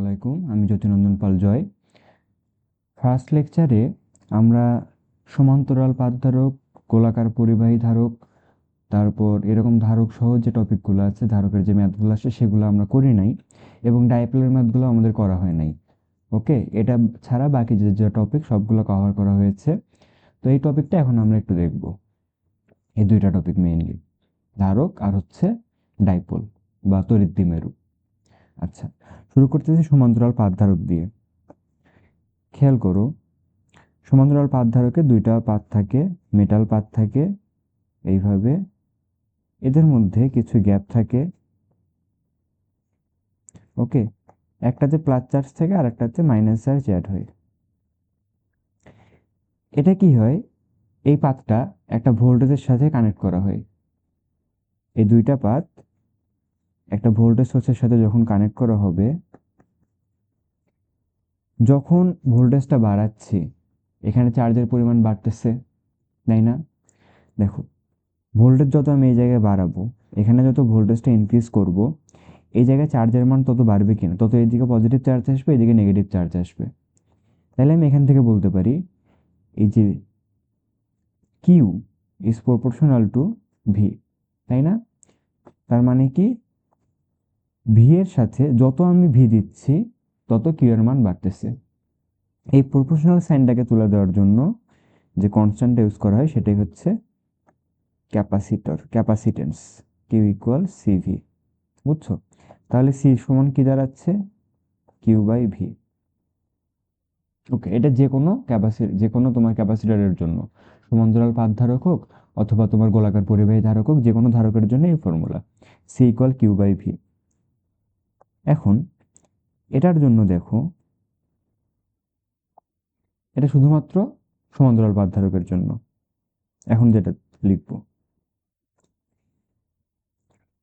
আলাইকুম, আমি জ্যোতিনন্দন পাল জয়। ফার্স্ট লেকচারে আমরা সমান্তরাল পাত ধারক, গোলাকার পরিবাহী ধারক, তারপর এরকম ধারক সহ যে টপিকগুলো আছে, ধারকের যে ম্যাথগুলো আছে সেগুলো আমরা করি নাই, এবং ডাইপোলের ম্যাথগুলো আমাদের করা হয় নাই। ওকে, এটা ছাড়া বাকি যে যে টপিক সবগুলো কভার করা হয়েছে। তো এই টপিকটা এখন আমরা একটু দেখব। এই দুইটা টপিক মেইনলি, ধারক আর হচ্ছে ডাইপোল বা তড়িৎ দ্বিমেরু। আচ্ছা, শুরু করতেছি সমান্তরাল পাত ধারক দিয়ে। খেয়াল করো, সমান্তরাল পাত ধারকে দুইটা পাত থাকে, মেটাল পাত থাকে এইভাবে, এদের মধ্যে কিছু গ্যাপ থাকে। ওকে, একটাতে প্লাস চার্জ থাকে আর একটাতে মাইনাস চার্জ অ্যাড হয়। এটা কি হয়, এই পাতটা একটা ভোল্টেজের সাথে কানেক্ট করা হয়। এই দুইটা পাত একটা ভোল্টেজ সোর্সের সাথে যখন কানেক্ট করা হবে, যখন ভোল্টেজটা বাড়াচ্ছি এখানে চার্জের পরিমাণ বাড়তেছে, তাই না? দেখো, ভোল্টেজ যত আমি এই জায়গায় বাড়াবো, এখানে যত ভোল্টেজটা ইনক্রিজ করব, এই জায়গায় চার্জের মান তত বাড়বে কিনা, তত এইদিকে পজিটিভ চার্জ আসবে, এদিকে নেগেটিভ চার্জ আসবে। তাহলে আমি এখান থেকে বলতে পারি এই যে Q is proportional to V, তাই না? তার মানে কি, ভি এর সাথে যত আমি ভি দিচ্ছি তত কিউ এর মান বাড়তেছে। এই প্রপোর্শনাল সাইনটাকে তুলে দেওয়ার জন্য যে কনস্ট্যান্টটা ইউজ করা হয় সেটাই হচ্ছে ক্যাপাসিটেন্স, কিউ ইকুয়াল সিভি। বুঝছো? তাহলে সি সমান কি দাঁড়াচ্ছে, কিউ বাই ভি। ওকে, এটা যে কোনো তোমার ক্যাপাসিটরের জন্য, সমান্তরাল পাত ধারক হোক অথবা তোমার গোলাকার পরিবাহী ধারক হোক, যে কোনো ধারকের জন্য এই formula, C equal Q by V. এখন এটার জন্য দেখো, এটা শুধুমাত্র সমান্তরাল পাত ধারকের জন্য। এখন যেটা লিখব,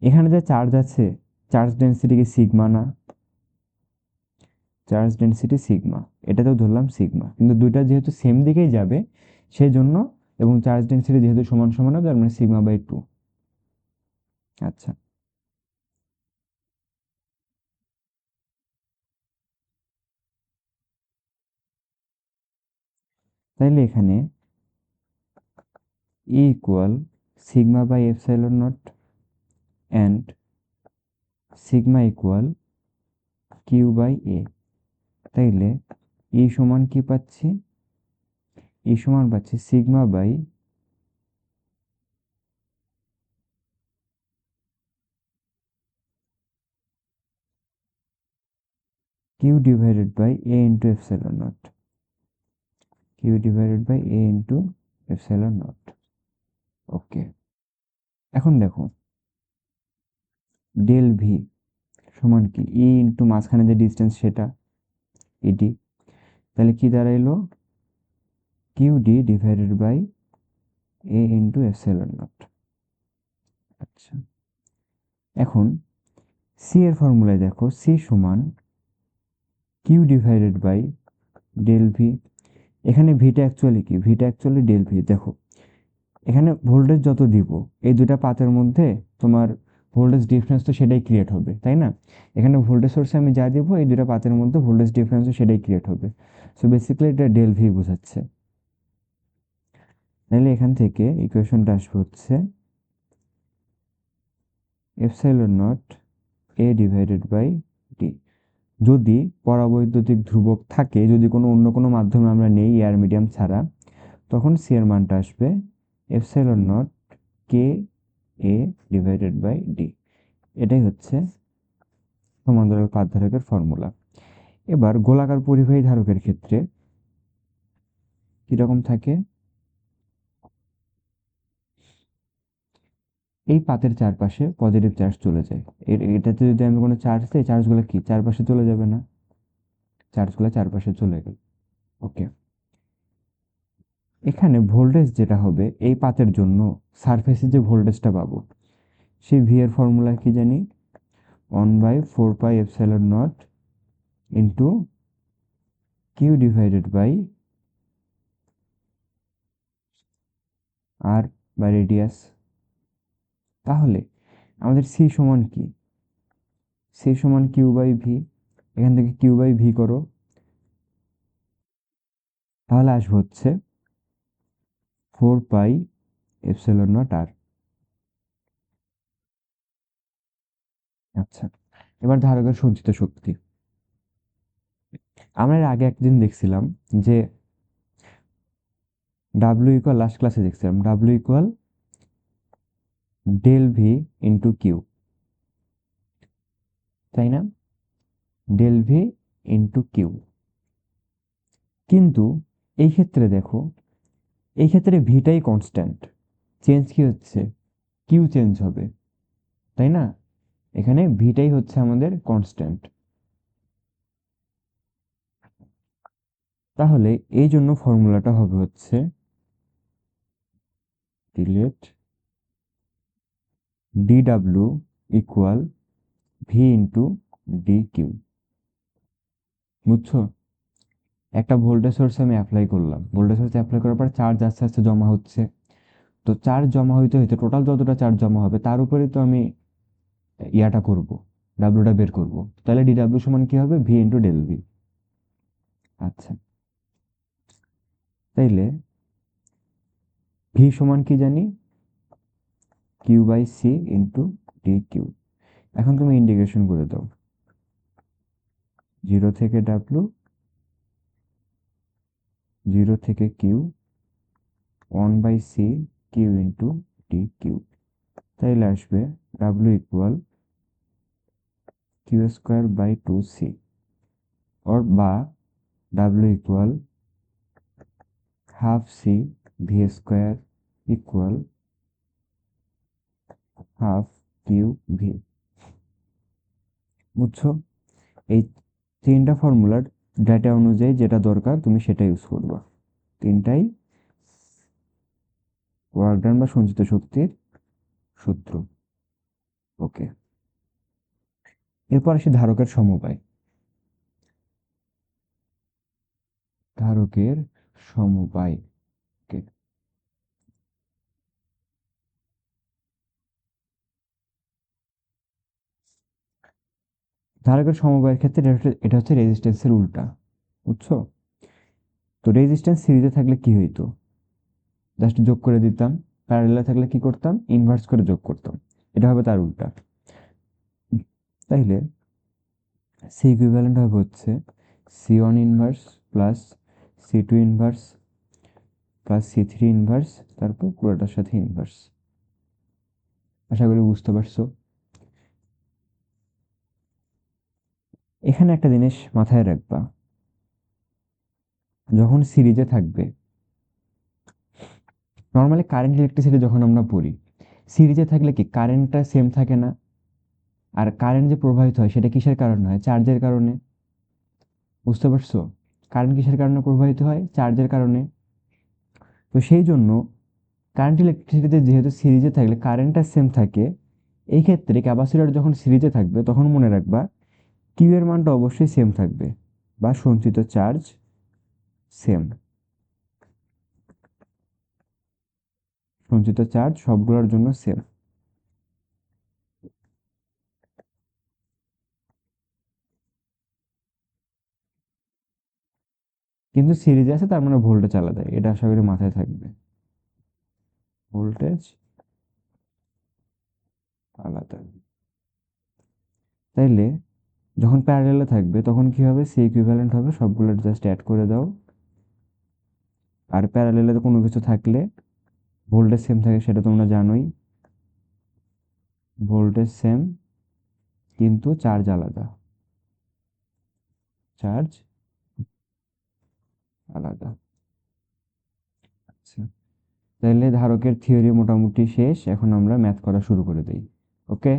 এখানে যে চার্জ আছে, চার্জ ডেন্সিটি কি সিগমা না? চার্জ ডেন্সিটি সিগমা, এটাতেও ধরলাম সিগমা, কিন্তু দুইটা যেহেতু সেম দিকেই যাবে সেই জন্য, এবং চার্জ ডেন্সিটি যেহেতু সমান সমান হবে, তার মানে সিগমা বাই 2। আচ্ছা, তাইলে এখানে E equal sigma by epsilon naught and sigma equal Q by A. তাইলে E সমান কি পাচ্ছি, E সমান পাচ্ছি sigma by Q divided by A into epsilon naught, Q divided by A into epsilon naught. Okay, এখন দেখো del V সমান কি, ই ইন্টু মাঝখানে যে ডিস্টেন্স সেটা ইডি, তাহলে কি দাঁড়াইলো, Q D divided by A into epsilon naught. আচ্ছা, এখন সি এর ফর্মুলায় দেখো, সি সমান Q divided by del V. এখানে ভিটা অ্যাকচুয়ালি কি, ভিটা অ্যাকচুয়ালি ডেল ভি। দেখো, এখানে ভোল্টেজ যত দিব এই দুটা পাতের মধ্যে তোমার ভোল্টেজ ডিফারেন্স তো সেটাই ক্রিয়েট হবে, তাই না? এখানে ভোল্টেজ সোর্সে আমি যা দিব এই দুটা পাতের মধ্যে ভোল্টেজ ডিফারেন্সও সেটাই ক্রিয়েট হবে। সো বেসিক্যালি এটা ডেল ভি বোঝাচ্ছে। তাহলে এখান থেকে ইকুয়েশনটা আসবে হচ্ছে epsilon not A divided by D. যদি পরাবৈদ্যুতিক ধ্রুবক থাকে, যদি অন্য কোনো মাধ্যমে আমরা নেই এয়ার মিডিয়াম ছাড়া, তখন সি এর মানটা আসবে এপসাইলন নট কে এ ডিভাইডেড বাই ডি। এটাই হচ্ছে সমান্তরাল পাত ধারকের ফর্মুলা। এবার গোলাকার পরিবাহী ধারকের ক্ষেত্রে কিরকম থাকে, এই পাতের চারপাশে পজিটিভ চার্জ চলে যায়। এটাতে যদি আমি কোনো চার্জ দিই, চার্জগুলো কি চারপাশে চলে যাবে না, চার্জগুলো চারপাশে চলে গেল। ওকে, এখানে ভোল্টেজ যেটা হবে এই পাতের জন্য, সারফেসে যে ভোল্টেজটা পাবো, সেই ভি এর ফর্মুলা কি জানি, 1/4 pi epsilon naught into Q divided by R by radius. তাহলে আমাদের সি সমান কি, সি সমান কিউ বাই ভি। এখান থেকে কিউ বাই ভি করো, তাহলে আসবে হচ্ছে 4 পাই এপসিলন নট আর। আচ্ছা, এবার ধারকের সঞ্চিত শক্তি। আমরা এর আগে একদিন দেখছিলাম যে ডাব্লিউ ইকুয়াল, লাস্ট ক্লাসে দেখছিলাম W equal del V into Q, তাই না? Del V into Q. কিন্তু এই ক্ষেত্রে দেখো, এই ক্ষেত্রে ভিটাই কনস্ট্যান্ট, চেঞ্জ কি হচ্ছে? কিউ চেঞ্জ হবে, তাই না? এখানে ভিটাই হচ্ছে আমাদের কনস্ট্যান্ট। তাহলে এই জন্য ফর্মুলাটা হবে হচ্ছে ডিলেট D W equal V into D Q. বুঝছো? একটা ভোল্টেজ সোর্স আমি অ্যাপ্লাই করলাম, ভোল্টেজ সোর্স অ্যাপ্লাই করার পর চার্জ আস্তে আস্তে জমা হচ্ছে। তো চার্জ জমা হইতে হইতে টোটাল যতটা চার্জ জমা হবে তার উপরেই তো আমি ইয়াটা করব, ডাব্লুটা বের করব। তাহলে ডিডাব্লিউ সমান কি হবে? V into del V. আচ্ছা, তাইলে ভি সমান কি জানি? Q by C into D Q. এখন তুমি ইন্টিগ্রেশন করে দাও, 0 থেকে ডাব্লু, 0 থেকে Q, 1/c Q into D Q. তাইলে আসবে W equal Q square by 2c, or বা W equal half C V square equal half Q V. বুঝছো? এই তিনটা ফর্মুলার ডেটা অনুযায়ী যেটা দরকার তুমি সেটা ইউজ করবা। তিনটাই ওয়ার্ক ডান বা সঞ্চিত শক্তির সূত্র। ওকে, এরপর আসি ধারকের সমবায়। ধারকের সমবায়, ওকে। ধারকের সমবায়ের ক্ষেত্রে এটা হচ্ছে রেজিস্ট্যান্সের উল্টা। বুঝছো? তো রেজিস্ট্যান্স সিরিজে থাকলে কি হইতো? জাস্ট যোগ করে দিতাম। প্যারালালে থাকলে কি করতাম? ইনভার্স করে যোগ করতাম। এটা হবে তার উল্টা। তাইলে সি ইকুইভ্যালেন্ট হবে হচ্ছে C1 inverse plus C2 inverse plus C3 inverse, তারপর পুরোটার সাথে ইনভার্স। আশা করি বুঝতে পারছো। এখানে একটা জিনিস মাথায় রাখবা, যখন সিরিজে থাকবে, নর্মালি কারেন্ট ইলেকট্রিসিটি যখন আমরা পড়ি, সিরিজে থাকলে কি কারেন্টটা সেম থাকে না? আর কারেন্ট যে প্রবাহিত হয় সেটা কিসের কারণে হয়? চার্জের কারণে। বুঝতে পারছো? কারেন্ট কিসের কারণে প্রবাহিত হয়? চার্জের কারণে। তো সেই জন্য কারেন্ট ইলেকট্রিসিটিতে যেহেতু সিরিজে থাকলে কারেন্টটা সেম থাকে, এই ক্ষেত্রে ক্যাপাসিটর যখন সিরিজে থাকবে তখন মনে রাখবা কিউ এর মানটা অবশ্যই সেম থাকবে, বা সঞ্চিত চার্জ সেম। সঞ্চিত চার্জ সবগুলোর জন্য সেম। কিন্তু সিরিজে আছে তার মানে ভোল্টেজ আলাদা, এটা আশা করি মাথায় থাকবে। ভোল্টেজ আলাদা। তাইলে যখন প্যারালালে থাকবে তখন কি হবে? সি ইকুইভ্যালেন্ট হবে, সবগুলোর জাস্ট অ্যাড করে দাও। আর প্যারালালে কোনো কিছু থাকলে ভোল্টেজ সেম থাকে, সেটা তোমরা জানোই। ভোল্টেজ সেম কিন্তু চার্জ আলাদা। চার্জ আলাদা। আচ্ছা, তাহলে ধারকের থিওরি মোটামুটি শেষ, এখন আমরা ম্যাথ করা শুরু করে দিই। ওকে।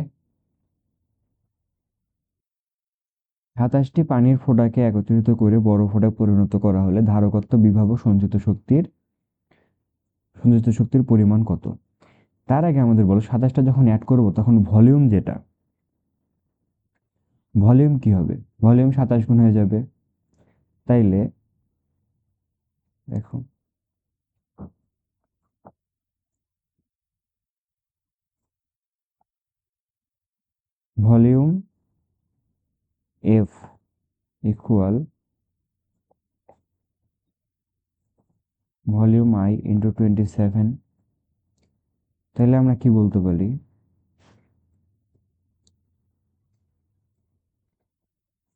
27টি পানির ফোঁটাকে একত্রিত করে বড় ফোঁটায় পরিণত করা হলে ধারকত্ব, বিভব ও সঞ্চিত শক্তির পরিমাণ কত? তার আগে আমাদের বলো 27টা যখন অ্যাড করব তখন ভলিউম যেটা, ভলিউম কি হবে? ভলিউম 27 গুণ হয়ে যাবে। তাইলে দেখো, volume F equal volume I into 27। তাহলে আমরা কি বলতে পারি,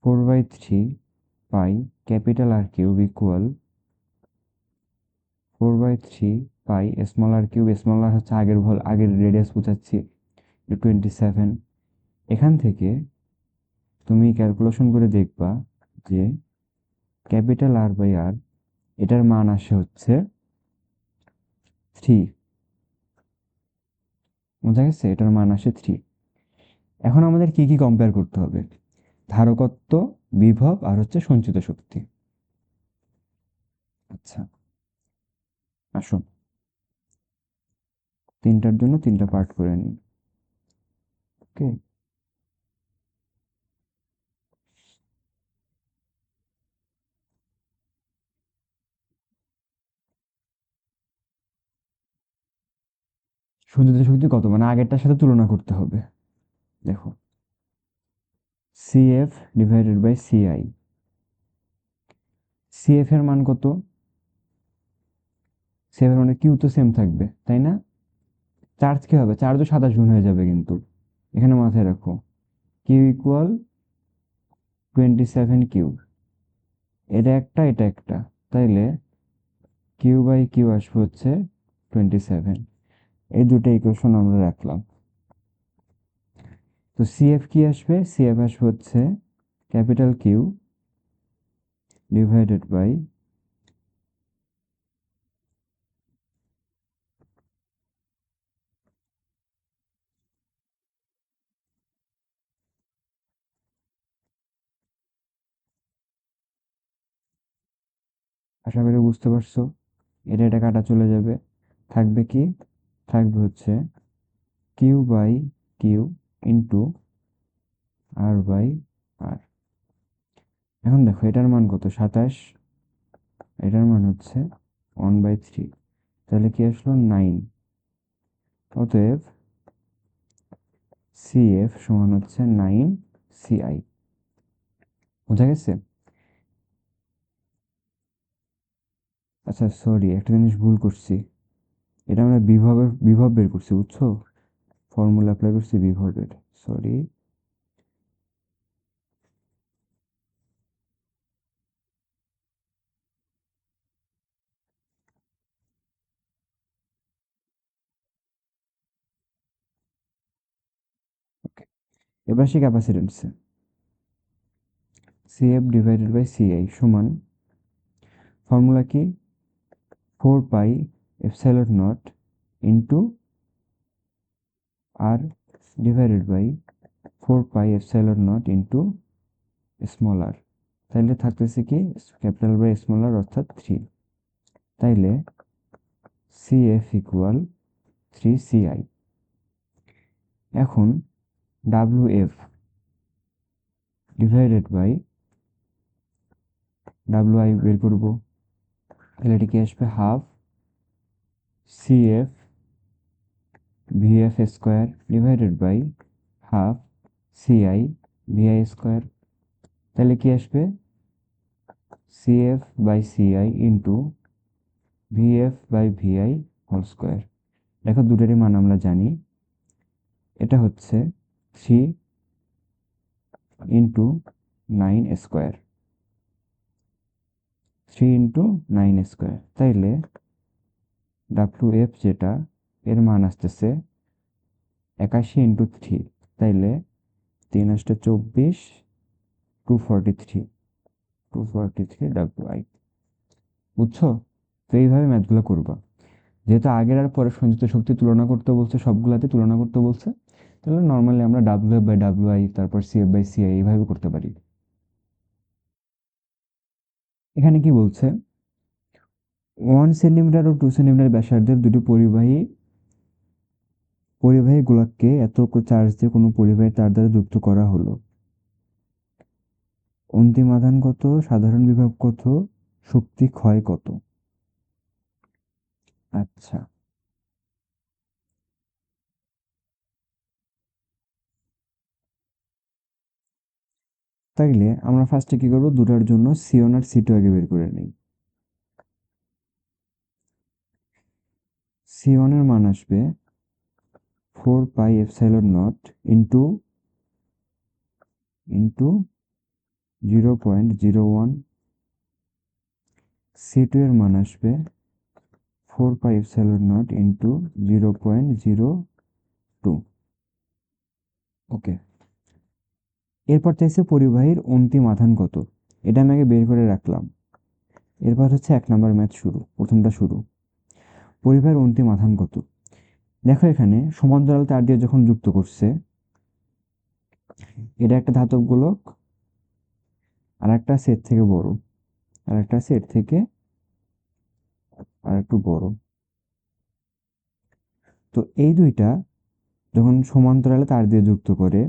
4/3 pi capital R cube equal 4/3 pi small R cube, small R হচ্ছে আগের রেডিয়াস বোঝাচ্ছি, 27। এখান থেকে তুমি ক্যালকুলেশন করে দেখবা যে ক্যাপিটাল আর বাই আর এটার মান আসে হচ্ছে 3। বোঝা গেছে, এটার মান আসে 3। এখন আমাদের কি কি কম্পেয়ার করতে হবে, ধারকত্ব, বিভব আর হচ্ছে সঞ্চিত শক্তি। আচ্ছা, আসুন তিনটার জন্য তিনটা পার্ট করে নিই। ওকে, সঞ্চিত শক্তি কত, মানে আগেরটার সাথে তুলনা করতে হবে। দেখো, CF divided by CI. CF এর মান কত, সিএফ এর মানে কিউ তো সেম থাকবে তাই না, চার্জ কি হবে, চার্জও 27 গুণ হয়ে যাবে কিন্তু, এখানে মাথায় রাখো কিউ ইকুয়াল 27 কিউ, এটা একটা, তাইলে কিউ বাই কিউ আসবে হচ্ছে 27। এই দুটো ইকুয়েশন আমরা রাখলাম। তো সিএফ কি আসবে, সিএফ আসবে হচ্ছে ক্যাপিটাল কিউ ডিভাইডেড বাই আশা করি বুঝতে পারছো, এটা কাটা চলে যাবে, থাকবে কি, থাকবে হচ্ছে Q by Q into R by R. এখন দেখো এটার মান কত 27, এটার মান হচ্ছে 1/3, তাহলে কি আসলো 9। অতএব সিএফ সমান হচ্ছে 9 সিআই। বোঝা গেছে। আচ্ছা সরি, একটা জিনিস ভুল করছি, এটা আমরা বিভব বের করছি বুঝছো, ফর্মুলা অ্যাপ্লাই করছি বিভবের, সরি। ওকে, এবার আসি ক্যাপাসিটেন্সে। সিএফ ডিভাইডেড বাই সিআই সমান, ফর্মুলা কি, 4 pi epsilon naught into R divided by 4 pi epsilon naught into small R. তাইলে থাকতেছে কি ক্যাপিটাল বাই স্মল আর অর্থাৎ 3। তাইলে সিএফ ইকুয়াল 3 সিআই। এখন ডাব্লিউএফ ডিভাইডেড বাই ডাব্লিউআই বের করব, তাহলে এটা কি আসবে half CF VF square divided by half CI VI square. তাহলে কি আসবে CF by CI into VF by VI whole square. দেখো দুটোরই মান আমরা জানি, এটা হচ্ছে 3 ইন্টু 9 স্কোয়ার, 3 ইন্টু 9 স্কোয়ার। তাইলে ডাব্লিউএফ যেটা, এর মান আসতেছে 81 ইন্টু 3, তাইলে 3 × 8 = 24, 243, 243 ডাব্লিউআই। বুঝছো, তো এইভাবে ম্যাথগুলো করবা, যেহেতু আগের আর পরের সঞ্চিত শক্তি তুলনা করতে বলছে, সবগুলাতে তুলনা করতে বলছে, তাহলে নর্মালি আমরা ডাব্লিউএফ বাই ডাব্লিউআই তারপর সিএফ বাই সিআই এইভাবে করতে পারি। এখানে কি বলছে, 1 সেন্টিমিটার ও 2 সেন্টিমিটার ব্যাসার্ধের দুটি পরিবাহী পরিবাহী গোলককে এত চার্জ দিয়ে কোনো পরিবাহী তার দ্বারা যুক্ত করা হলো, অন্তিম আধান কত, সাধারণ বিভব কত, শক্তি ক্ষয় কত। আচ্ছা, তাইলে আমরা ফার্স্টে কি করব, দুটার জন্য C1 আর C2 আগে বের করে নিই। C1 এর মান আসবে 4πε0 ইন্টু 0.01, C2 এর মান আসবে 4πε0 ইন্টু 0.02। ওকে, এরপর চাইছে পরিবাহীর অন্তিম আধান কত, এটা আমি আগে বের করে রাখলাম। এরপর হচ্ছে 1 নম্বর ম্যাথ শুরু, প্রথমটা শুরু। পরিবাহীর অন্তিম আধান কত, দেখো এখানে সমান্তরাল তার দিয়ে যখন যুক্ত করছে, এটা একটা ধাতব গোলক, আর একটা সেট থেকে বড়, আর একটা সেট থেকে আর একটু বড়। তো এই দুইটা যখন সমান্তরালে তার দিয়ে যুক্ত করে,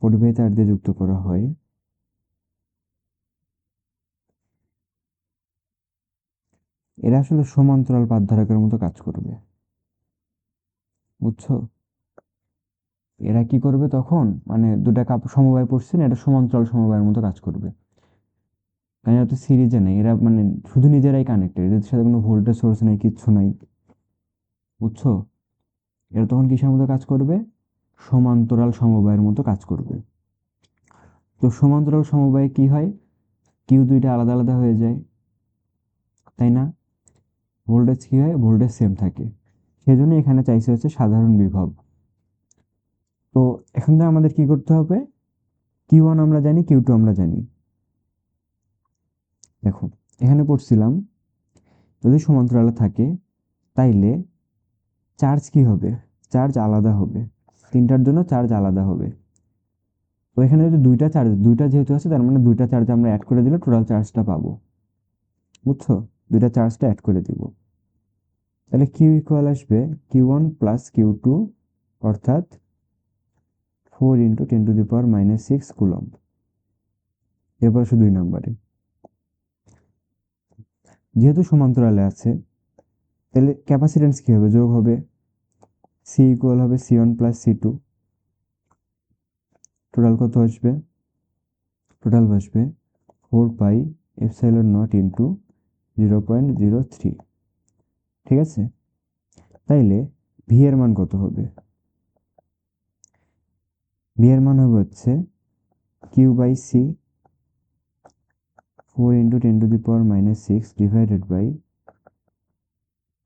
পরিবাহী তার দিয়ে যুক্ত করা হয়, এরা আসলে সমান্তরাল পাঠধারকের মতো কাজ করবে, বুঝছো? এরা কি করবে তখন, মানে দুটা কাপ সমবায় পড়ছে না, এটা সমান্তরাল সমবায়ের মতো কাজ করবে। কারণ এরা তো সিরিজে নেই, এরা মানে শুধু নিজেরাই কানেক্টেড, এদের সাথে কোনো ভোল্টেজ সোর্স নাই, কিচ্ছু নাই, বুঝছো? এরা তখন কিসের মতো কাজ করবে, সমান্তরাল সমবায়ের মতো কাজ করবে। তো সমান্তরাল সমবায়ে কি হয়, কিউ দুইটা আলাদা আলাদা হয়ে যায়, তাই না? ভোল্টেজ কি হয়, ভোল্টেজ সেম থাকে। সেজন্য এখানে চাইছে হচ্ছে সাধারণ বিভব। তো এখন থেকে আমাদের কি করতে হবে, কিউ1 আমরা জানি, কিউ2 আমরা জানি। দেখো এখানে পড়ছিলাম যদি সমান্তরালে থাকে তাইলে চার্জ কি হবে, চার্জ আলাদা হবে, তিনটার জন্য চার্জ আলাদা হবে। তো এখানে যদি দুইটা চার্জ, দুইটা যেহেতু আছে তার মানে দুইটা চার্জ আমরা অ্যাড করে দিলে টোটাল চার্জটা পাবো, বুঝছো? দুইটা চার্জটা অ্যাড করে দিব, তাহলে কিউ ইকুয়াল আসবে কিউ1 প্লাস কিউ2, অর্থাৎ 4 × 10⁻⁶ কুলম্ব। এরপর আসে 2 নম্বরে, যেহেতু সমান্তরালে আছে তাহলে ক্যাপাসিট্যান্স কি হবে, যোগ হবে, সি ইকুয়াল হবে C1 প্লাস C2। টোটাল কত আসবে, টোটাল আসবে 4πε0 ইন্টু 0.03। ঠিক আছে, তাইলে ভি এর মান কত হবে, ভি এর মান হবে হচ্ছে Q/C 4 × 10⁻⁶ divided by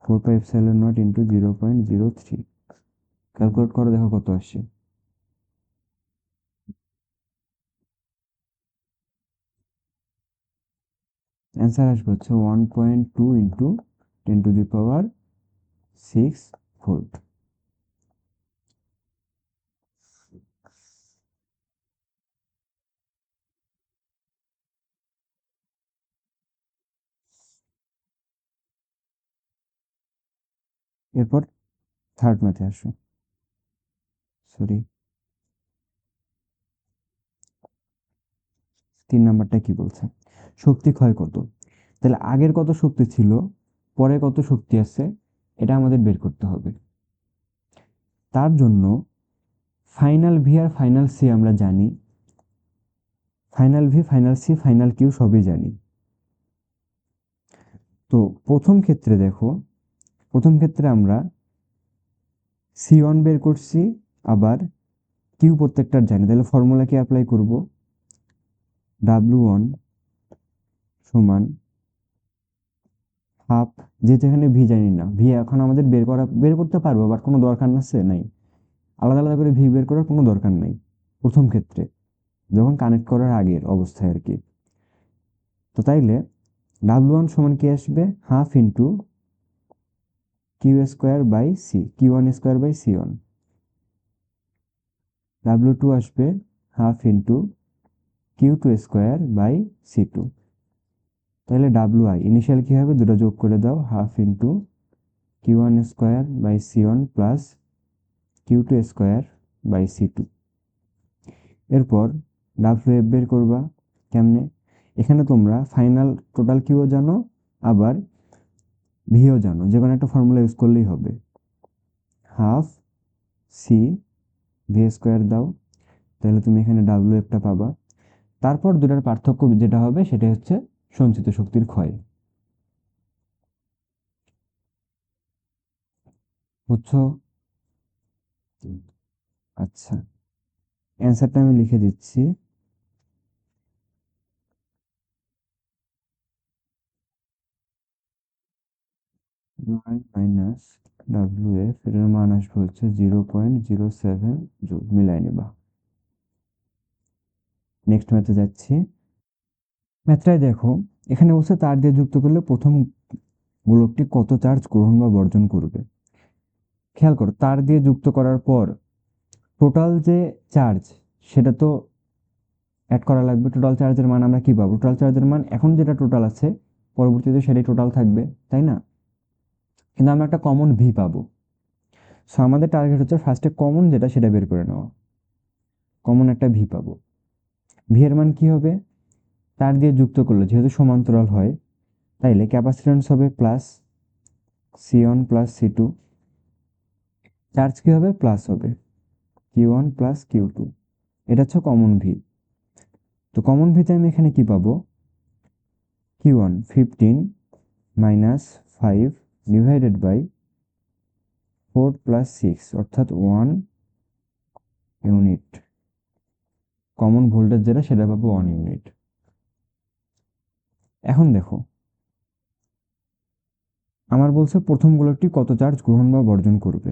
4πε0 into 0.03। Calculate করে দেখো কত আসছে। অ্যান্সার আসবে হচ্ছে 1.2 ইন্টু 10⁶ ভোল্ট। এরপর থার্ড ম্যাথে আসো, সরি 3 নাম্বারটা কি বলছে, শক্তি ক্ষয় কত। তাহলে আগের কত শক্তি ছিল, পরে কত শক্তি আছে, এটা আমাদের বের করতে হবে। তার জন্য ফাইনাল ভি আর ফাইনাল সি আমরা জানি, final V, final C, final Q সবই জানি। তো প্রথম ক্ষেত্রে দেখো, প্রথম ক্ষেত্রে আমরা C1 বের করছি, আবার কিউ প্রত্যেকটার জানি, তাহলে ফর্মুলা কি অ্যাপ্লাই করব, W1 সমান হাফ, যেহেতু এখানে ভি জানি না, ভি এখন আমাদের বের করতে পারবো, বাট কোনো দরকার আছে নাই, আলাদা আলাদা করে ভি বের করার কোনো দরকার নাই প্রথম ক্ষেত্রে, যখন কানেক্ট করার আগের অবস্থায় আর কি। তো তাইলে W1 সমান কি আসবে, half into Q² by C, Q1² by C1। W2 আসবে half into Q2² by C2। তাহলে WI ইনিশিয়াল কি হবে, দুটো যোগ করে দাও, half into Q1² by C1 plus Q2² by C2। এরপর WF বের করবা, কেমনে, এখানে তোমরা ফাইনাল টোটাল কিউ জানো, আবার ভিও জানো, যে কোনো একটা ফর্মুলা ইউজ করলেই হবে। হাফ সি ভি স্কোয়ার দাও, তাহলে তুমি এখানে ডাব্লিউ এফটা পাবা। তারপর দুটার পার্থক্য যেটা হবে সেটা হচ্ছে সঞ্চিত শক্তির ক্ষয়। বুঝছো? আচ্ছা, অ্যান্সারটা আমি লিখে দিচ্ছি। মাইনাস ডাব্লিউ এফ, এটার মান আসবে হচ্ছে 0.07 জুল। মিলাই নিবা। নেক্সট ম্যাথে যাচ্ছি। ম্যাথটায় দেখো, এখানে বলছে তার দিয়ে যুক্ত করলে প্রথম গোলকটি কত চার্জ গ্রহণ বা বর্জন করবে। খেয়াল করো, তার দিয়ে যুক্ত করার পর টোটাল যে চার্জ সেটা তো অ্যাড করা লাগবে। টোটাল চার্জের মান আমরা কি পাবো? টোটাল চার্জের মান এখন যেটা টোটাল আছে পরবর্তীতে সেটাই টোটাল থাকবে, তাই না? কিন্তু আমরা একটা কমন ভি পাবো। সো আমাদের টার্গেট হচ্ছে ফার্স্টে কমন যেটা সেটা বের করে নেওয়া। কমন একটা ভি পাবো। ভি এর মান কি হবে? তার দিয়ে যুক্ত করলে যেহেতু সমান্তরাল হয়, তাইলে ক্যাপাসিট্যান্স হবে plus C one plus C two. Charge কি হবে? প্লাস হবে Q one plus Q two. এটা হচ্ছে কমন ভি। তো কমন ভিতে আমি এখানে কি পাবো? Q one 15 minus 5 divided by 4 plus 6 অর্থাৎ 1 ইউনিট। কমন ভোল্টেজ যেটা সেটা পাবো 1 ইউনিট। এখন দেখো, আমার বলছে প্রথম গোলকটি কত চার্জ গ্রহণ বা বর্জন করবে।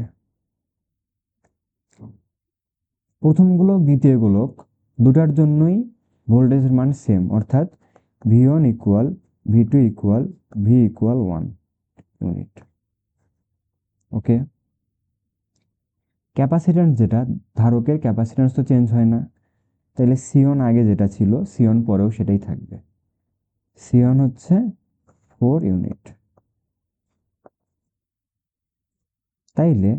প্রথম গোলক দ্বিতীয় গোলক দুটার জন্যই ভোল্টেজের মান সেম, অর্থাৎ V one equal V two equal V equal 1 unit. Okay. Capacitance যেটা, ধারকের ক্যাপাসিট্যান্স তো চেঞ্জ হয় না, তাহলে সিওন আগে যেটা ছিল সিওন পরেও সেটাই থাকবে। সিওন হচ্ছে 4 ইউনিট। তাইলে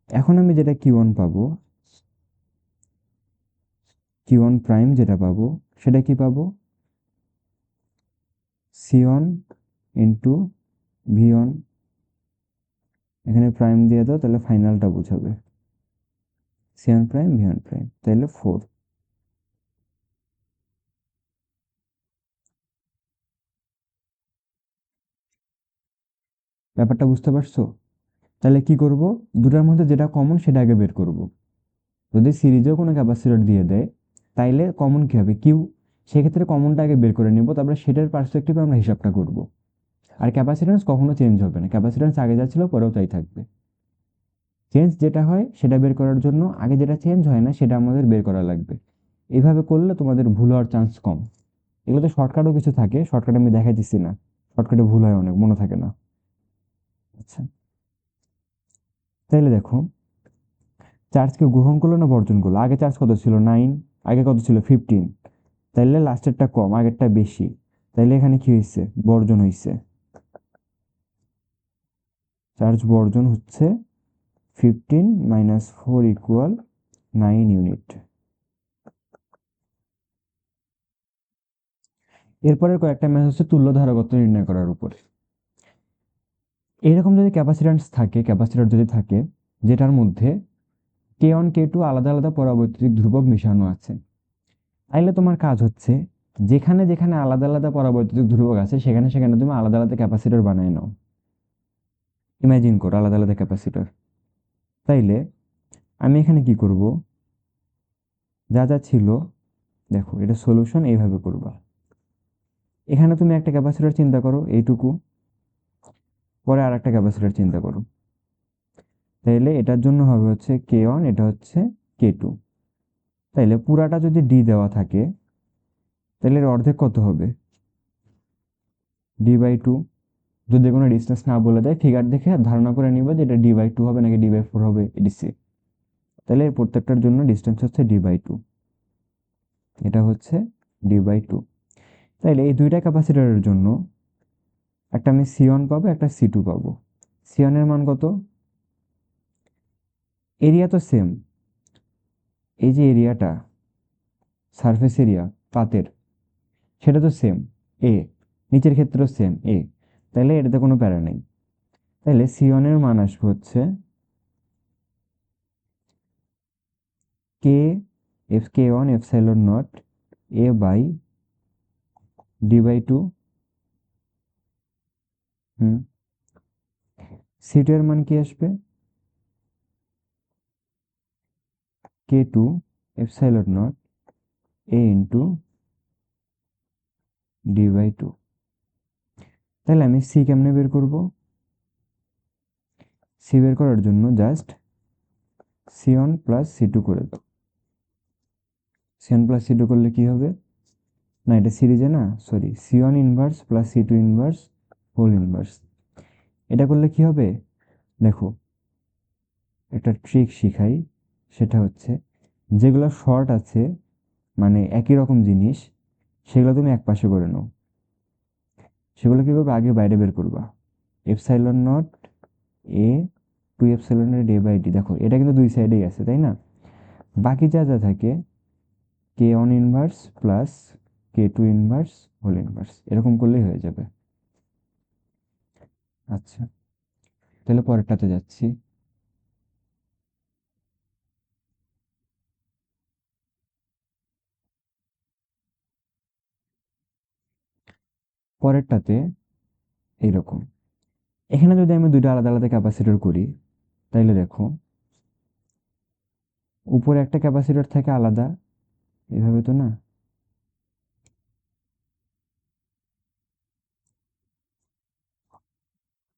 এখন আমি যেটা কিউ ওয়ান পাবো, কিউ ওয়ান প্রাইম যেটা পাবো সেটা কি পাবো? Sion into V one. এখানে প্রাইম দিয়ে দাও, তাহলে ফাইনালটা বোঝাবে। Sion prime V one prime, তাহলে 4। ব্যাপারটা বুঝতে পারছো? তাহলে কি করব? দুটার মধ্যে যেটা কমন সেটা আগে বের করব। যদি সিরিজেও কোনো ক্যাপাসিটর দিয়ে দেয় তাইলে কমন কি হবে? কিউ। সেক্ষেত্রে কমনটা আগে বের করে নিব, তারপরে সেটার পার্সপেক্টিভে আমরা হিসাবটা করব। আর ক্যাপাসিট্যান্স কখনো চেঞ্জ হবে না, ক্যাপাসিট্যান্স আগে যা ছিল পরেও তাই থাকবে। চেঞ্জ যেটা হয় সেটা বের করার জন্য আগে যেটা চেঞ্জ হয় না সেটা আমাদের বের করা লাগবে। এইভাবে করলে তোমাদের ভুল হওয়ার চান্স কম। এগুলোতে শর্টকাটও কিছু থাকে, শর্টকাট আমি দেখাইতেছি না, শর্টকাটে ভুল হয় অনেক, মনে থাকে না। আচ্ছা, তাইলে দেখো, চার্জকে গ্রহণ করলো না বর্জন করলো? আগে চার্জ কত ছিল? 9। আগে কত ছিল? 15। তাইলে লাস্টেরটা কম, আগেরটা বেশি। তাইলে এখানে কি হয়েছে? বর্জন হয়েছে। চার্জ বর্জন হচ্ছে 15 মাইনাস 4 ইকুয়াল 9 ইউনিট। এরপরের কয়েকটা ম্যাথ হচ্ছে তুল্য ধারকত্ব নির্ণয় করার উপরে। এইরকম যদি ক্যাপাসিট্যান্স থাকে, ক্যাপাসিটর যদি থাকে যেটার মধ্যে কে ওয়ান কে টু আলাদা আলাদা পরাবৈদ্যুতিক ধ্রুবক মিশানো আছে, তাইলে তোমার কাজ হচ্ছে যেখানে যেখানে আলাদা আলাদা পরাবৈদ্যুতিক ধ্রুবক আছে সেখানে সেখানে তুমি আলাদা আলাদা ক্যাপাসিটর বানায় নাও। ইমাজিন করো আলাদা আলাদা ক্যাপাসিটর। তাইলে আমি এখানে কি করব? যা যা ছিল, দেখো এটা সলিউশন এইভাবে করবা। এখানে তুমি একটা ক্যাপাসিটর চিন্তা করো এইটুকু, পরে আর একটা ক্যাপাসিটর চিন্তা করো। তাইলে এটার জন্য হবে হচ্ছে কে ওয়ান, এটা হচ্ছে কে টু। তাইলে পুরাটা যদি ডি দেওয়া থাকে তাহলে এর অর্ধেক কত হবে? ডি/2। যদি কোনো ডিসটেন্স না বলে দেয় ফিগার দেখে ধারণা করে নিবা যে এটা ডি/2 হবে নাকি ডি/4 হবে, এডিসি। তাহলে এর প্রত্যেকটার জন্য ডিসটেন্স হচ্ছে ডি/2। এটা হচ্ছে ডি/2। তাইলে এই দুইটা ক্যাপাসিটরের জন্য একটা আমি সি ওয়ান পাবো, একটা সি টু পাবো। সি ওয়ান এর মান কত? এরিয়া তো সেম, এই যে এরিয়াটা, সারফেস এরিয়া পাতের, সেটা তো সেম এ, নিচের ক্ষেত্রেও সেম এ, তাহলে এটাতে কোনো প্যারা নেই। তাহলে C1 এর মান আসবে হচ্ছে K F K1 epsilon not A by D/2। হুম, C2 এর মান কি আসবে K2 epsilon not A into D/2। তাহলে আমি সি কেমনে বের করব? সি বের করার জন্য জাস্ট C1 প্লাস C2 করে দাও। C1 প্লাস C2 করলে কি হবে? না, এটা সিরিজে না, sorry, C1 inverse plus C2 inverse whole inverse. এটা করলে কি হবে দেখো, একটা ট্রিক শিখাই, সেটা হচ্ছে যেগুলো শর্ট আছে মানে একই রকম জিনিস, সেগুলো তুমি এক পাশে করে নাও। সেগুলো কি করবে, আগে বাইরে বের করবা। Epsilon not A to epsilon not A by D, দেখো এটা কিন্তু দুই সাইডেই আছে তাই না? বাকি যা যা থাকে K1 inverse plus K2 inverse whole inverse, এরকম করলেই হয়ে যাবে। আচ্ছা, তাহলে পরেরটাতে যাচ্ছি। পরেরটাতে এইরকম, এখানে যদি আমি দুইটা আলাদা আলাদা ক্যাপাসিটর করি, তাইলে দেখো উপরে একটা ক্যাপাসিটর থাকে আলাদা, এভাবে তো না,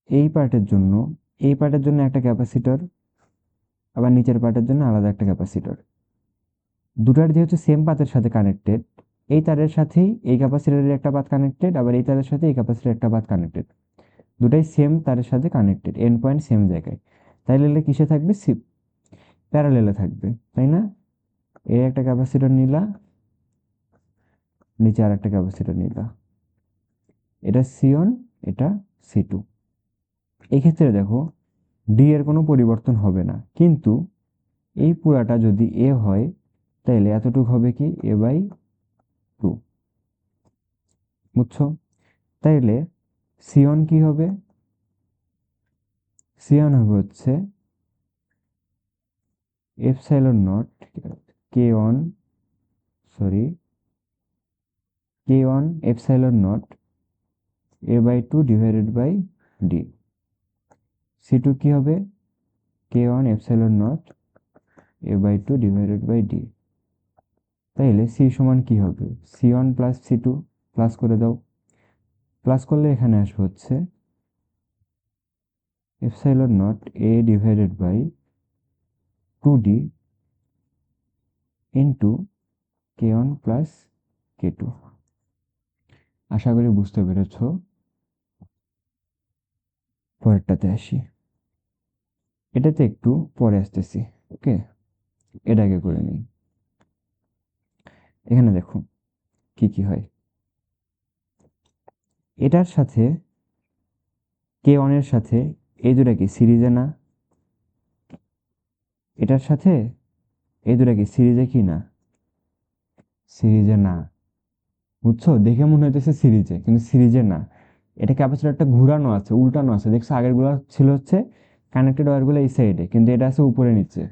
এই পার্টের জন্য এই পার্টের জন্য একটা ক্যাপাসিটর, আবার নিচের পার্টের জন্য আলাদা একটা ক্যাপাসিটর। দুটার যেহেতু সেম পাতের সাথে কানেক্টেড, এই তারের সাথেই এই ক্যাপাসিটরের একটা পাত কানেক্টেড, আবার এই তারের সাথে এই ক্যাপাসিটরের একটা পাত কানেক্টেড। দুটাই সেম তারের সাথে কানেক্টেড, এন্ড পয়েন্ট সেম জায়গায়। তাইলে কিসে থাকবে? প্যারালেলে থাকবে, তাই না? এই একটা ক্যাপাসিটর নিলা, নিচে আর একটা ক্যাপাসিটর নিলা, এটা C1, এটা C2। এই ক্ষেত্রে দেখো ডি এর কোনো পরিবর্তন হবে না, কিন্তু এই পুরাটা যদি এ হয় তাহলে এতটুকু হবে কি A/2, বুঝছো? তাইলে C1 কি হবে? C1 হবে হচ্ছে epsilon naught K1, sorry, K1 epsilon naught A/2 divided by D. C2 কি হবে? K1 epsilon naught A/2 divided by D. তাইলে সি সমান কি হবে? C1 প্লাস C2, প্লাস করে দাও। প্লাস করলে এখানে আসবে হচ্ছে epsilon not A divided by 2D into K1 plus K2। আশা করি বুঝতে পেরেছ। পরেরটাতে আসি, এটাতে একটু পরে আসতেছি, ওকে? এটা আগে করে নিই। এখানে দেখো কি কি হয়। এটার সাথে K1 এর সাথে এই দুটা কি সিরিজে না? এটার সাথে এই দুটা কি সিরিজে কি না? সিরিজে না, বুঝছো? দেখে মনে হইতেছে সিরিজে, কিন্তু সিরিজে না। এটা ক্যাপাসিটরটা ঘুরানো আছে, উল্টানো আছে, দেখছো? আগের গুলো ছিল হচ্ছে কানেক্টেড ওয়্যার গুলো এই সাইডে, কিন্তু এটা আছে উপরে নিচে।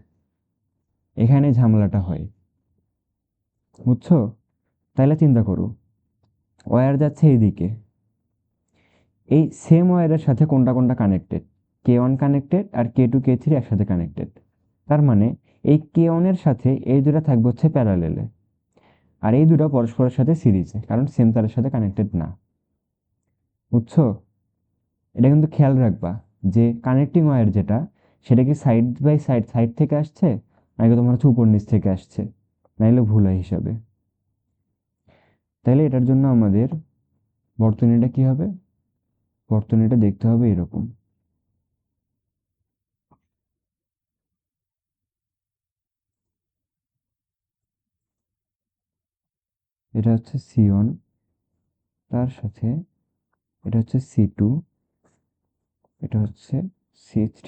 এখানে ঝামেলাটা হয়, বুঝছো? তাইলে চিন্তা করো, ওয়্যার যাচ্ছে এইদিকে, এই সেম ওয়্যারের সাথে কোনটা কোনটা কানেক্টেড? K1 কানেক্টেড আর K2 K3 একসাথে কানেক্টেড। তার মানে এই K1 এর সাথে এই দুটা থাকবে হচ্ছে প্যারালেলে, আর এই দুটো পরস্পরের সাথে সিরিজে, কারণ সেম তারের সাথে কানেক্টেড না, বুঝছো? এটা কিন্তু খেয়াল রাখবা যে কানেক্টিং ওয়্যার যেটা, সেটা কি সাইড বাই সাইড, সাইড থেকে আসছে, নাকি তোমার হচ্ছে উপর নিচ থেকে আসছে, নাইলে ভুল হয় হিসাবে। তাইলে এটার জন্য আমাদের বর্তনীটা কি হবে? বর্তনীটা দেখতে হবে এরকম। এটা হচ্ছে C1, তার সাথে এটা হচ্ছে C2, এটা হচ্ছে C3।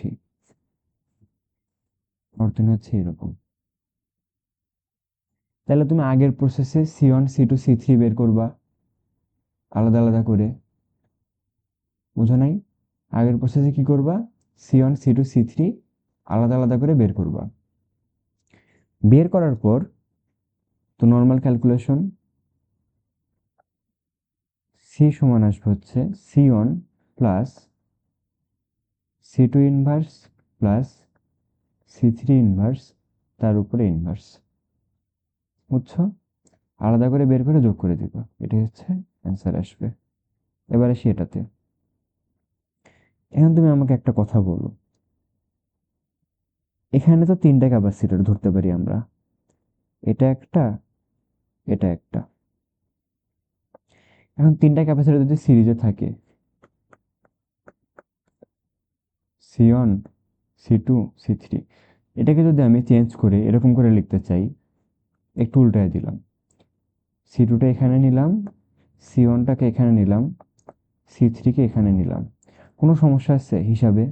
বর্তনী হচ্ছে এরকম। তাহলে তুমি আগের প্রসেসে C1 C2 C3 বের করবা, আলাদা আলাদা করে, বুঝো নাই? আগের প্রসেসে কি করবা, C1 C2 C3 আলাদা আলাদা করে বের করবা। বের করার পর তো নর্মাল ক্যালকুলেশন, সি সমান আসবে হচ্ছে C1 plus C2 inverse plus C3 inverse তার উপরে ইনভার্স, বুঝছো? আলাদা করে বের করে যোগ করে দিবা, এটাই হচ্ছে অ্যান্সার আসবে। এবারে সেটাতে এখন তুমি আমাকে একটা কথা বলো, এখানে তো তিনটা ক্যাপাসিটর ধরতে পারি আমরা, এটা একটা, এটা একটা। এখন তিনটা ক্যাপাসিটর যদি সিরিজে থাকে, C1 C2 C3, এটাকে যদি আমি চেঞ্জ করে এরকম করে লিখতে চাই, একটু উল্টায় দিলাম, C2টা এখানে নিলাম, C1টাকে এখানে নিলাম, C3কে এখানে নিলাম, কোনো সমস্যা আছে হিসাবে?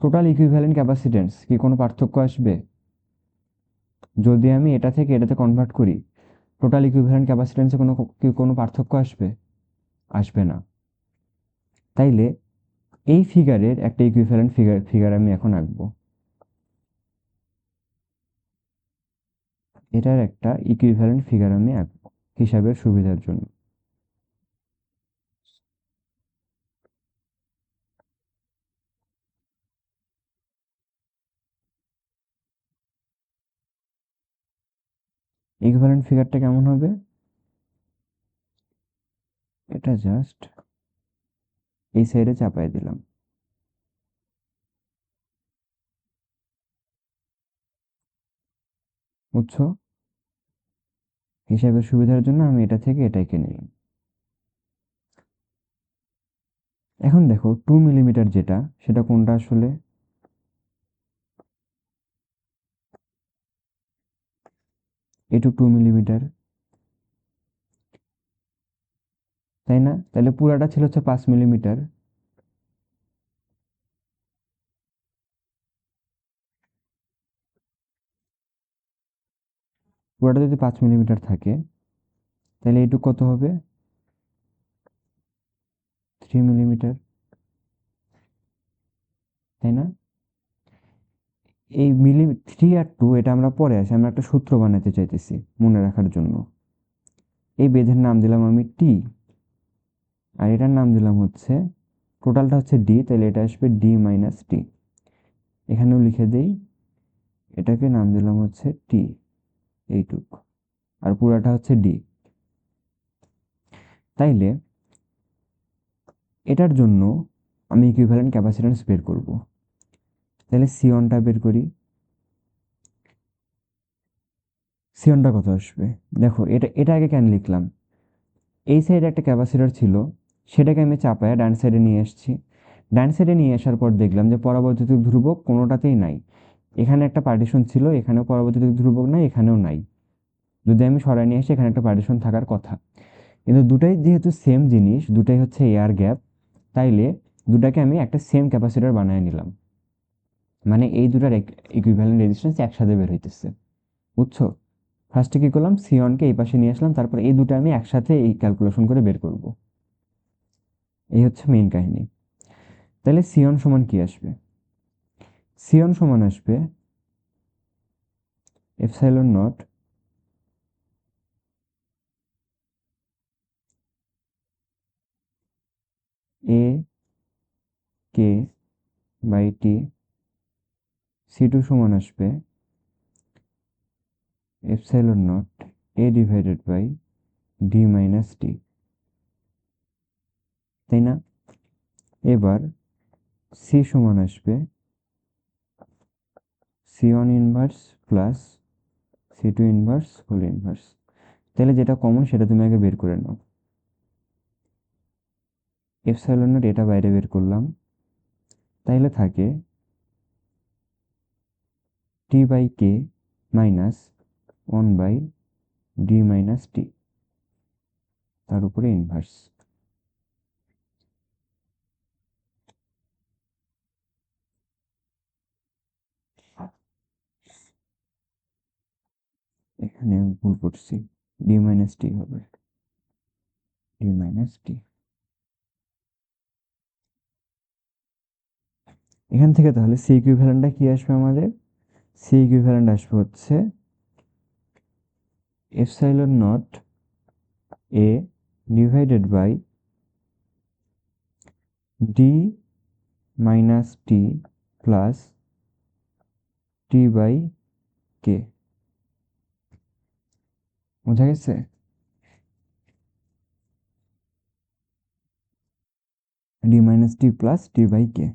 টোটাল ইকুইভ্যালেন্ট ক্যাপাসিট্যান্স কি কোনো পার্থক্য আসবে? যদি আমি এটা থেকে এটাতে কনভার্ট করি, টোটাল ইকুইভ্যালেন্ট ক্যাপাসিট্যান্সে কি কোনো পার্থক্য আসবে? আসবে না। তাইলে এই ফিগারের একটা ইকুইভ্যালেন্ট ফিগার আমি এখন আঁকবো। এটার একটা ইকুইভ্যালেন্ট ফিগার আমি আঁকবো হিসাবের সুবিধার জন্য। ইকুইভ্যালেন্ট ফিগারটা কেমন হবে? এটা জাস্ট এই সাইডে চাপায় দিলাম, বুঝছো? হিসাবের সুবিধার জন্য আমি এটা থেকে এটাকে নিলাম। এখন দেখো 2 মিলিমিটার যেটা, সেটা কোনটা আসলে? এটুক 2 মিলিমিটার, তাই না? তাহলে পুরাটা ছিল হচ্ছে 5 মিলিমিটার। পুরাটা যদি 5 মিলিমিটার থাকে, তাহলে এইটুক কত হবে? 3 মিলিমিটার, তাই না? এই মিলি 3 আর 2 এটা আমরা পরে আসি, আমরা একটা সূত্র বানাতে চাইতেছি মনে রাখার জন্য। এই বেধের নাম দিলাম আমি টি, আর এটার নাম দিলাম হচ্ছে, টোটালটা হচ্ছে ডি, তাহলে এটা আসবে ডি মাইনাস টি। এখানেও লিখে দেই, এটাকে নাম দিলাম হচ্ছে টি, এইটুক, আর পুরাটা হচ্ছে ডি। তাইলে এটার জন্য আমি ইকুইভ্যালেন্ট ক্যাপাসিট্যান্স বের করব। তাহলে সি1টা বের করি। সি1টা কত আসবে? দেখো এটা এটা আগে কেন লিখলাম, এই সাইডে একটা ক্যাপাসিটর ছিল, সেটাকে আমি চাপায় ডান সাইডে নিয়ে এসেছি। ডান সাইডে নিয়ে আসার পর দেখলাম যে পরাবৈদ্যুতিক ধ্রুবক কোনোটাতেই নাই। এখানে একটা পার্টিশন ছিল, এখানেও পরাবৈদ্যুতিক ধ্রুবক নাই, এখানেও নাই। যদি আমি সরায় নিয়ে আসি, এখানে একটা পার্টিশন থাকার কথা। কিন্তু দুটাই যেহেতু সেম জিনিস, দুটাই হচ্ছে এয়ার গ্যাপ, তাইলে দুটাকে আমি একটা সেম ক্যাপাসিটর বানিয়ে নিলাম। মানে এই দুটার ইকুইভ্যালেন্ট রেজিস্ট্যান্স একসাথে বের হইতেছে, বুঝছো? ফার্স্টে কি করলাম, সি1কে এই পাশে নিয়ে আসলাম, তারপর এই দুটো আমি একসাথে এই ক্যালকুলেশন করে বের করব। এই হচ্ছে মেইন কাহিনী। তাহলে সি1 সমান কি আসবে? সি1 সমান আসবে epsilon not A K by T. সি2 সমান আসবে epsilon not A divided by D minus T, তাই না? এবার সি সমান আসবে সি1 ইনভার্স প্লাস সি2 ইনভার্স হোল ইনভার্স। তাহলে যেটা কমন সেটা তুমি আগে বের করে নাও। এপসাইলন নট এটা বাইরে বের করলাম, তাইলে থাকে T by K minus 1 by D minus T, তার উপরে ইনভার্স। এখানে ভুল করছি, ডি মাইনাস টি হবে। ডি মাইনাস টি। এখান থেকে তাহলে সি ইকুইভ্যালেন্টটা কি আসবে আমাদের? সি ইকুইভ্যালেন্ট আসবে হচ্ছে epsilon not A divided by D minus T plus T by K. বোঝা গেছে? D minus T plus T by K.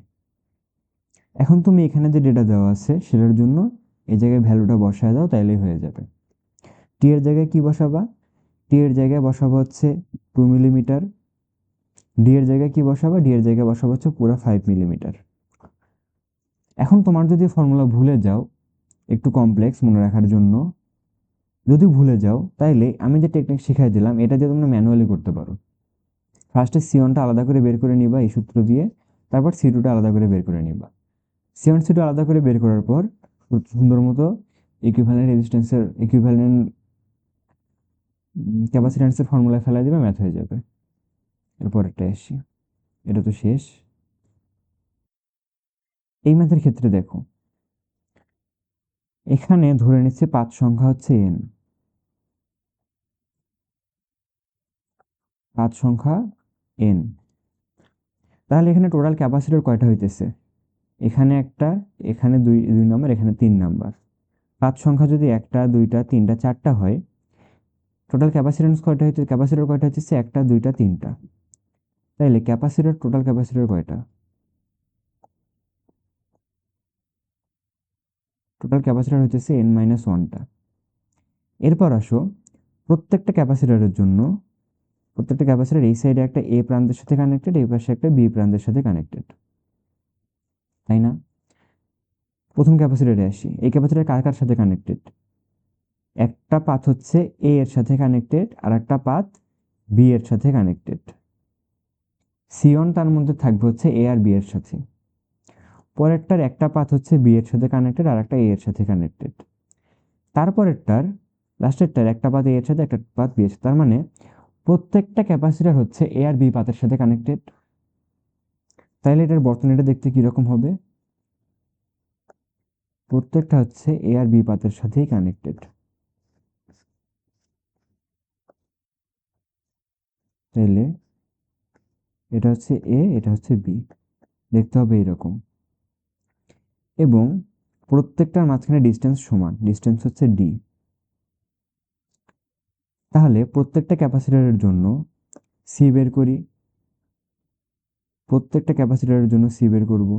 এখন তুমি এখানে যে ডেটা দেওয়া আছে সেটার জন্য এই জায়গায় ভ্যালুটা বসায় দাও, তাইলেই হয়ে যাবে। টি এর জায়গায় কি বসাবা? টি এর জায়গায় বসাবো হচ্ছে 2 মিলিমিটার। ডি এর জায়গায় কি বসাবা? ডি এর জায়গায় বসাবো হচ্ছে পুরো 5 মিলিমিটার। এখন তোমার যদি ফর্মুলা ভুলে যাও, একটু কমপ্লেক্স মনে রাখার জন্য যদি ভুলে যাও, তাইলে আমি যে টেকনিক শিখাই দিলাম এটা দিয়ে তোমরা ম্যানুয়ালি করতে পারো। ফার্স্টে সি1টা আলাদা করে বের করে নিবা এই সূত্র দিয়ে, তারপর সি2টা আলাদা করে বের করে নিবা। সি1 সি2 আলাদা করে বের করার পর সুন্দর মতো ইকুইভ্যালেন্ট রেজিস্ট্যান্সের ইকুইভ্যালেন্ট ক্যাপাসিট্যান্সের ফর্মুলায় ফেলা দিবে, ম্যাথ হয়ে যাবে। এরপরেরটা আসি, এটা তো শেষ। এই ম্যাথের ক্ষেত্রে দেখো, এখানে ধরে নিচ্ছে পাঁচ সংখ্যা হচ্ছে এন, পাঁচ সংখ্যা এন। তাহলে এখানে টোটাল ক্যাপাসিটর কয়টা হইতেছে? এখানে একটা, এখানে দুই দুই নাম্বার, এখানে 3 নাম্বার। পাঁচ সংখ্যা যদি একটা, দুইটা, তিনটা, চারটা হয়, টোটাল ক্যাপাসিট্যান্স কয়টা হইতে ক্যাপাসিটর কয়টা হইতেছে? একটা, দুইটা, তিনটা। তাইলে ক্যাপাসিটর টোটাল ক্যাপাসিটর কয়টা? টোটাল ক্যাপাসিটর হইতেছে n মাইনাস ওয়ানটা। এরপর আসো, প্রত্যেকটা ক্যাপাসিটরের জন্য প্রত্যেকটা ক্যাপাসিটর এই সাইডে একটা এ প্রান্তের সাথে কানেক্টেড, এই পাশে একটা বি প্রান্তের সাথে কানেক্টেড, তাই না? প্রথম ক্যাপাসিটরে আসি, এই ক্যাপাসিটর কার কার সাথে কানেক্টেড? একটা পাথ হচ্ছে এ এর সাথে কানেক্টেড, আর একটা পাথ বি এর সাথে কানেক্টেড। সি1 তার মধ্যে থাকবে হচ্ছে এ আর বি এর সাথে। পরেরটার একটা পাথ হচ্ছে বি এর সাথে কানেক্টেড, আর একটা এ এর সাথে কানেক্টেড। তারপরেরটার লাস্টেরটার একটা পাথ এ এর সাথে, একটা পাথ বি এর সাথে। তার মানে প্রত্যেকটা ক্যাপাসিটর হচ্ছে এ আর বি পাথের সাথে কানেক্টেড। তাইলে এটার বর্তনীটা দেখতে কিরকম হবে? প্রত্যেকটা হচ্ছে এ আর বি পাথের সাথেই কানেক্টেড। তাইলে এটা হচ্ছে এ, এটা হচ্ছে বি, দেখতে হবে এরকম। এবং প্রত্যেকটার মাঝখানে ডিস্টেন্স সমান, ডিস্টেন্স হচ্ছে ডি। তাহলে প্রত্যেকটা ক্যাপাসিটরের জন্য সি বের করি। প্রত্যেকটা ক্যাপাসিটরের জন্য সি বের করব।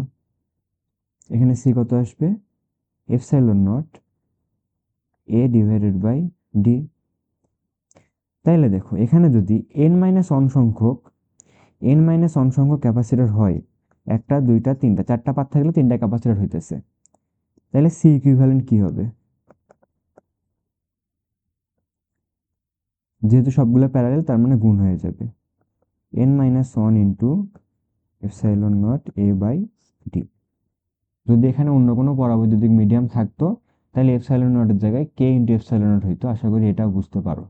এখানে সি কত আসবে? Epsilon not A divided by D. তাইলে দেখো, এখানে যদি এন মাইনাস ওয়ান সংখ্যক ক্যাপাসিটর হয়, একটা, দুইটা, তিনটা, চারটা পাত থাকলে তিনটা ক্যাপাসিটর হইতেছে, তাহলে সি ইকুইভ্যালেন্ট কি হবে? যেহেতু সবগুলো প্যারালাল, তার মানে গুণ হয়ে যাবে N minus one into epsilon not A by D. যদি এখানে অন্য কোনো পরাবৈদ্যুতিক মিডিয়াম থাকতো, তাহলে এপসাইলন নটের জায়গায় কে ইন্টু এপসাইলন নট হইতো। আশা করি এটাও বুঝতে পারো।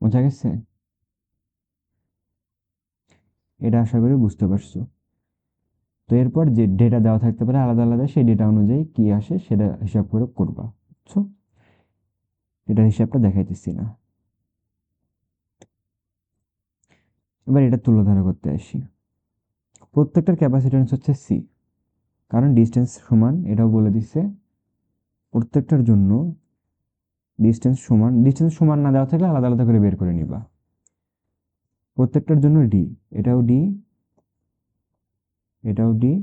বোঝা গেছে? এটা আশা করি বুঝতে পারছো। তো এরপর যে ডেটা দেওয়া থাকতে পারে আলাদা আলাদা, সেই ডেটা অনুযায়ী কি আসে সেটা হিসাব করে করবা, বুঝছো? এটার হিসাবটা দেখাইতেছি না। এবার এটা তুলনাধারা করতে আসি। প্রত্যেকটার ক্যাপাসিট্যান্স হচ্ছে সি, কারণ ডিস্টেন্স সমান, এটাও বলে দিচ্ছে। প্রত্যেকটার জন্য ডিস্টেন্স সমান, ডিস্টেন্স সমান না দেওয়া থাকলে আলাদা আলাদা করে বের করে নিবা। প্রত্যেকটার জন্য ডি, এটাও ডি, এটাও ডি,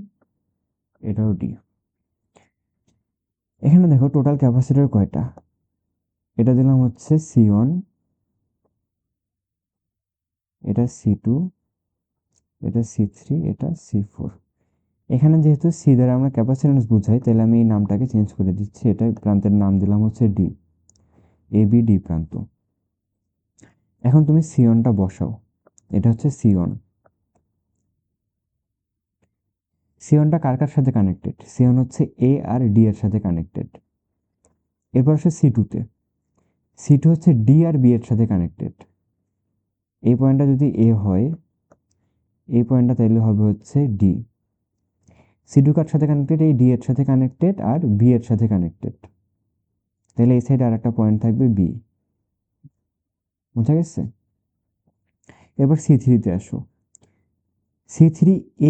এটাও ডি। এখানে দেখো টোটাল ক্যাপাসিটর কয়টা? এটা দিলাম হচ্ছে সি1, এটা সি2, এটা সি3, এটা সি4। এখানে যেহেতু সি দ্বারা আমরা ক্যাপাসিট্যান্স বুঝাই, তাহলে আমি এই নামটাকে চেঞ্জ করে দিচ্ছি। এটা প্রান্তের নাম দিলাম হচ্ছে ডি, এ বি ডি প্রান্ত। এখন তুমি সি1টা বসাও, এটা হচ্ছে সি1। সি1টা কার কার সাথে কানেক্টেড? সি1 হচ্ছে এ আর ডি এর সাথে কানেক্টেড। এরপর আসে সি2তে। সি2 হচ্ছে ডি আর বি এর সাথে কানেক্টেড। এই পয়েন্টটা যদি এ হয়, এই পয়েন্টটা তাইলে হবে হচ্ছে ডি। সি2 কার সাথে কানেক্টেড, এই ডি এর সাথে কানেক্টেড আর বি এর সাথে কানেক্টেড। তাহলে এই সাইডে আর একটা পয়েন্ট থাকবে বি। বুঝা গেছে? এবার সি3তে আসো। সি3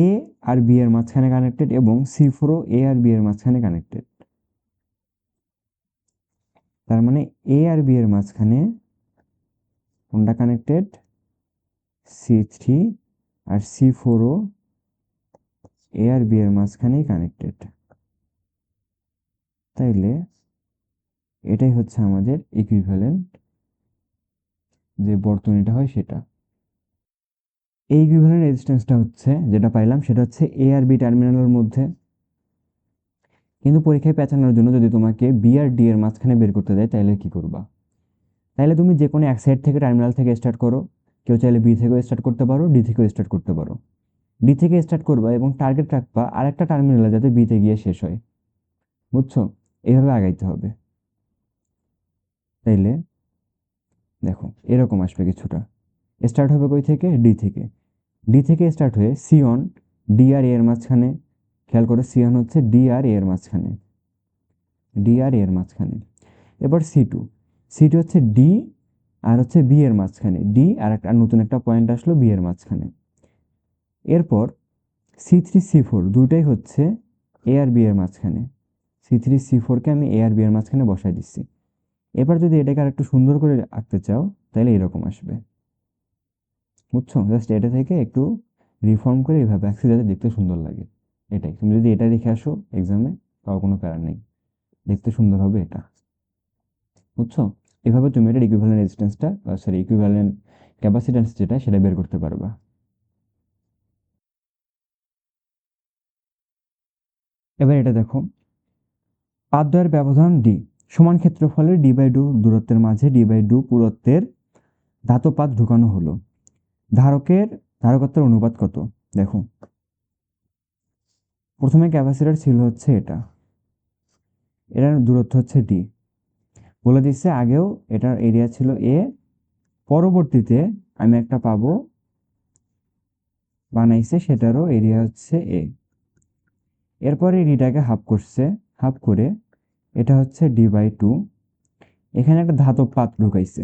এ আর বি এর মাঝখানে কানেক্টেড এবং সি4ও এ আর বি এর মাঝখানে কানেক্টেড। তার মানে এ আর বি এর মাঝখানে কোনটা কানেক্টেড? সি3। আর সি4ও এ আর বি এর মাঝখানেই কানেক্টেড। তাইলে এটাই হচ্ছে আমাদের ইকুইভ্যালেন্ট যে বর্তনীটা হয় সেটা। এই ইকুইভ্যালেন্ট রেজিস্ট্যান্সটা হচ্ছে যেটা পাইলাম সেটা হচ্ছে এ আর বি টার্মিনালের মধ্যে। কিন্তু পরীক্ষায় পেঁচানোর জন্য যদি তোমাকে বি আর ডি এর মাঝখানে বের করতে দেয় তাহলে কি করবা? তাহলে তুমি যে কোনো এক সাইড থেকে টার্মিনাল থেকে স্টার্ট করো। কেউ চাইলে বি থেকেও স্টার্ট করতে পারো, ডি থেকেও স্টার্ট করতে পারো। ডি থেকে স্টার্ট করবা এবং টার্গেট রাখবা আরেকটা টার্মিনালে যাতে বিতে গিয়ে শেষ হয়। বুঝছো? এইভাবে আগাইতে হবে। তাইলে দেখো এরকম আসবে কিছুটা। স্টার্ট হবে কই থেকে? ডি থেকে। ডি থেকে স্টার্ট হয়ে সি অন ডি আর এ এর মাঝখানে। খেয়াল করে সি অন হচ্ছে ডি আর এ এর মাঝখানে, ডি আর এ এর মাঝখানে। এবার সি2। সি2 হচ্ছে ডি আর হচ্ছে বি এর মাঝখানে। ডি আর একটা নতুন একটা পয়েন্ট আসলো বি এর মাঝখানে। এরপর সি3 সি4 দুইটাই হচ্ছে এ আর বি এর মাঝখানে। সি3 সি4কে আমি এ আর বি এর মাঝখানে বসাই দিচ্ছি। এবার যদি এটাকে আর একটু সুন্দর করে আঁকতে চাও তাহলে এরকম আসবে। বুঝছো? জাস্ট এটা থেকে একটু রিফর্ম করে এইভাবে আঁকছি যাতে দেখতে সুন্দর লাগে। এটাই। তুমি যদি এটা দেখে আসো এক্সামে তাও কোনো প্যারা নেই, দেখতে সুন্দর হবে এটা। বুঝছো? এভাবে তুমি এটার ইকুইভ্যালেন্ট রেজিস্ট্যান্সটা সরি ইকুইভ্যালেন্ট ক্যাপাসিট্যান্স যেটা সেটা বের করতে পারবা। এবার এটা দেখো, পাতদ্বয়ের ব্যবধান ডি সমান ক্ষেত্রফলের ডি বাই ডু দূরত্বের মাঝে ডি বাই ডু পুরুত্বের ধাতব পাত ঢুকানো হলো। ধারকত্বের অনুপাত কত? দেখো, প্রথমে ক্যাপাসিটর ছিল হচ্ছে এটা, এটার দূরত্ব হচ্ছে ডি। বলে দিচ্ছে আগেও এটার এরিয়া ছিল এ, পরবর্তীতে আমি একটা পাবো বানাইছে সেটারও এরিয়া হচ্ছে এ। এরপরে ডিটাকে হাফ করছে, হাফ করে এটা হচ্ছে ডি বাই টু। এখানে একটা ধাতব পাত ঢুকাইছে।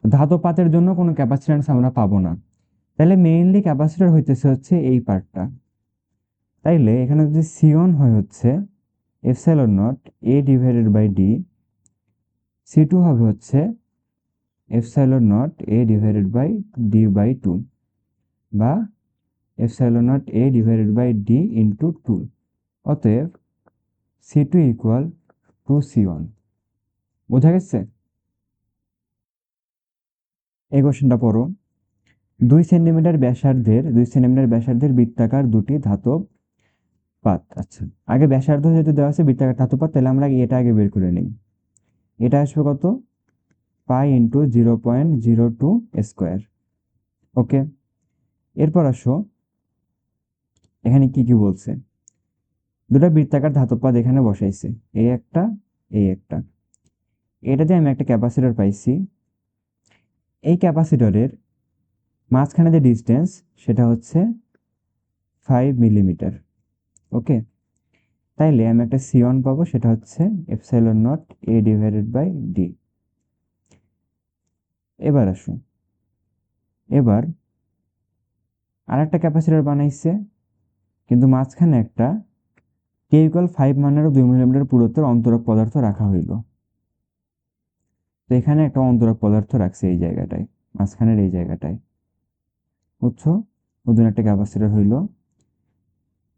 ধাতব পাতের জন্য কোনো ক্যাপাসিট্যান্স আমরা পাবো না। তাহলে মেইনলি ক্যাপাসিটর হইতেছে হচ্ছে এই পার্টটা। তাইলে এখানে যদি সি1 হয় হচ্ছে epsilon not A divided by D, C two হবে হচ্ছে epsilon not A divided by D by two, বা epsilon not A divided by D into two. অতএব সি2 ইকুয়াল টু সি1। বোঝা গেছে? এই কোশ্চেনটা পড়ো। 2 সেন্টিমিটার ব্যাসার্ধের বৃত্তাকার দুটি ধাতব পাত। আচ্ছা, আগে ব্যাসার্ধ যেহেতু দেওয়া আছে বৃত্তাকার ধাতব পাত, তাহলে আমরা এটা আগে বের করে নিই। এটা আসবে কত? Pi into 0.02 square. ওকে, এরপর আসো এখানে কি কি বলছে। দুটা বৃত্তাকার ধাতব পাত এখানে বসাইছে, এই একটা, এই একটা। এটাতে আমি একটা ক্যাপাসিটর পাইছি। এই ক্যাপাসিটরের মাঝখানে যে ডিস্টেন্স সেটা হচ্ছে 5 মিলিমিটার। ওকে, তাইলে আমি একটা সি1 পাবো, সেটা হচ্ছে epsilon not A divided by D. এবার আসুন, এবার আরেকটা ক্যাপাসিটর বানাইছে, কিন্তু মাঝখানে একটা কে ইকুয়াল 5 মানেরও 2 মিলিমিটার পুরুত্বের অন্তরক পদার্থ রাখা হইল। তো এখানে একটা অন্তরক পদার্থ রাখছে এই জায়গাটায়, মাঝখানের এই জায়গাটায়। বুঝছো? নতুন একটা ক্যাপাসিটর হইল।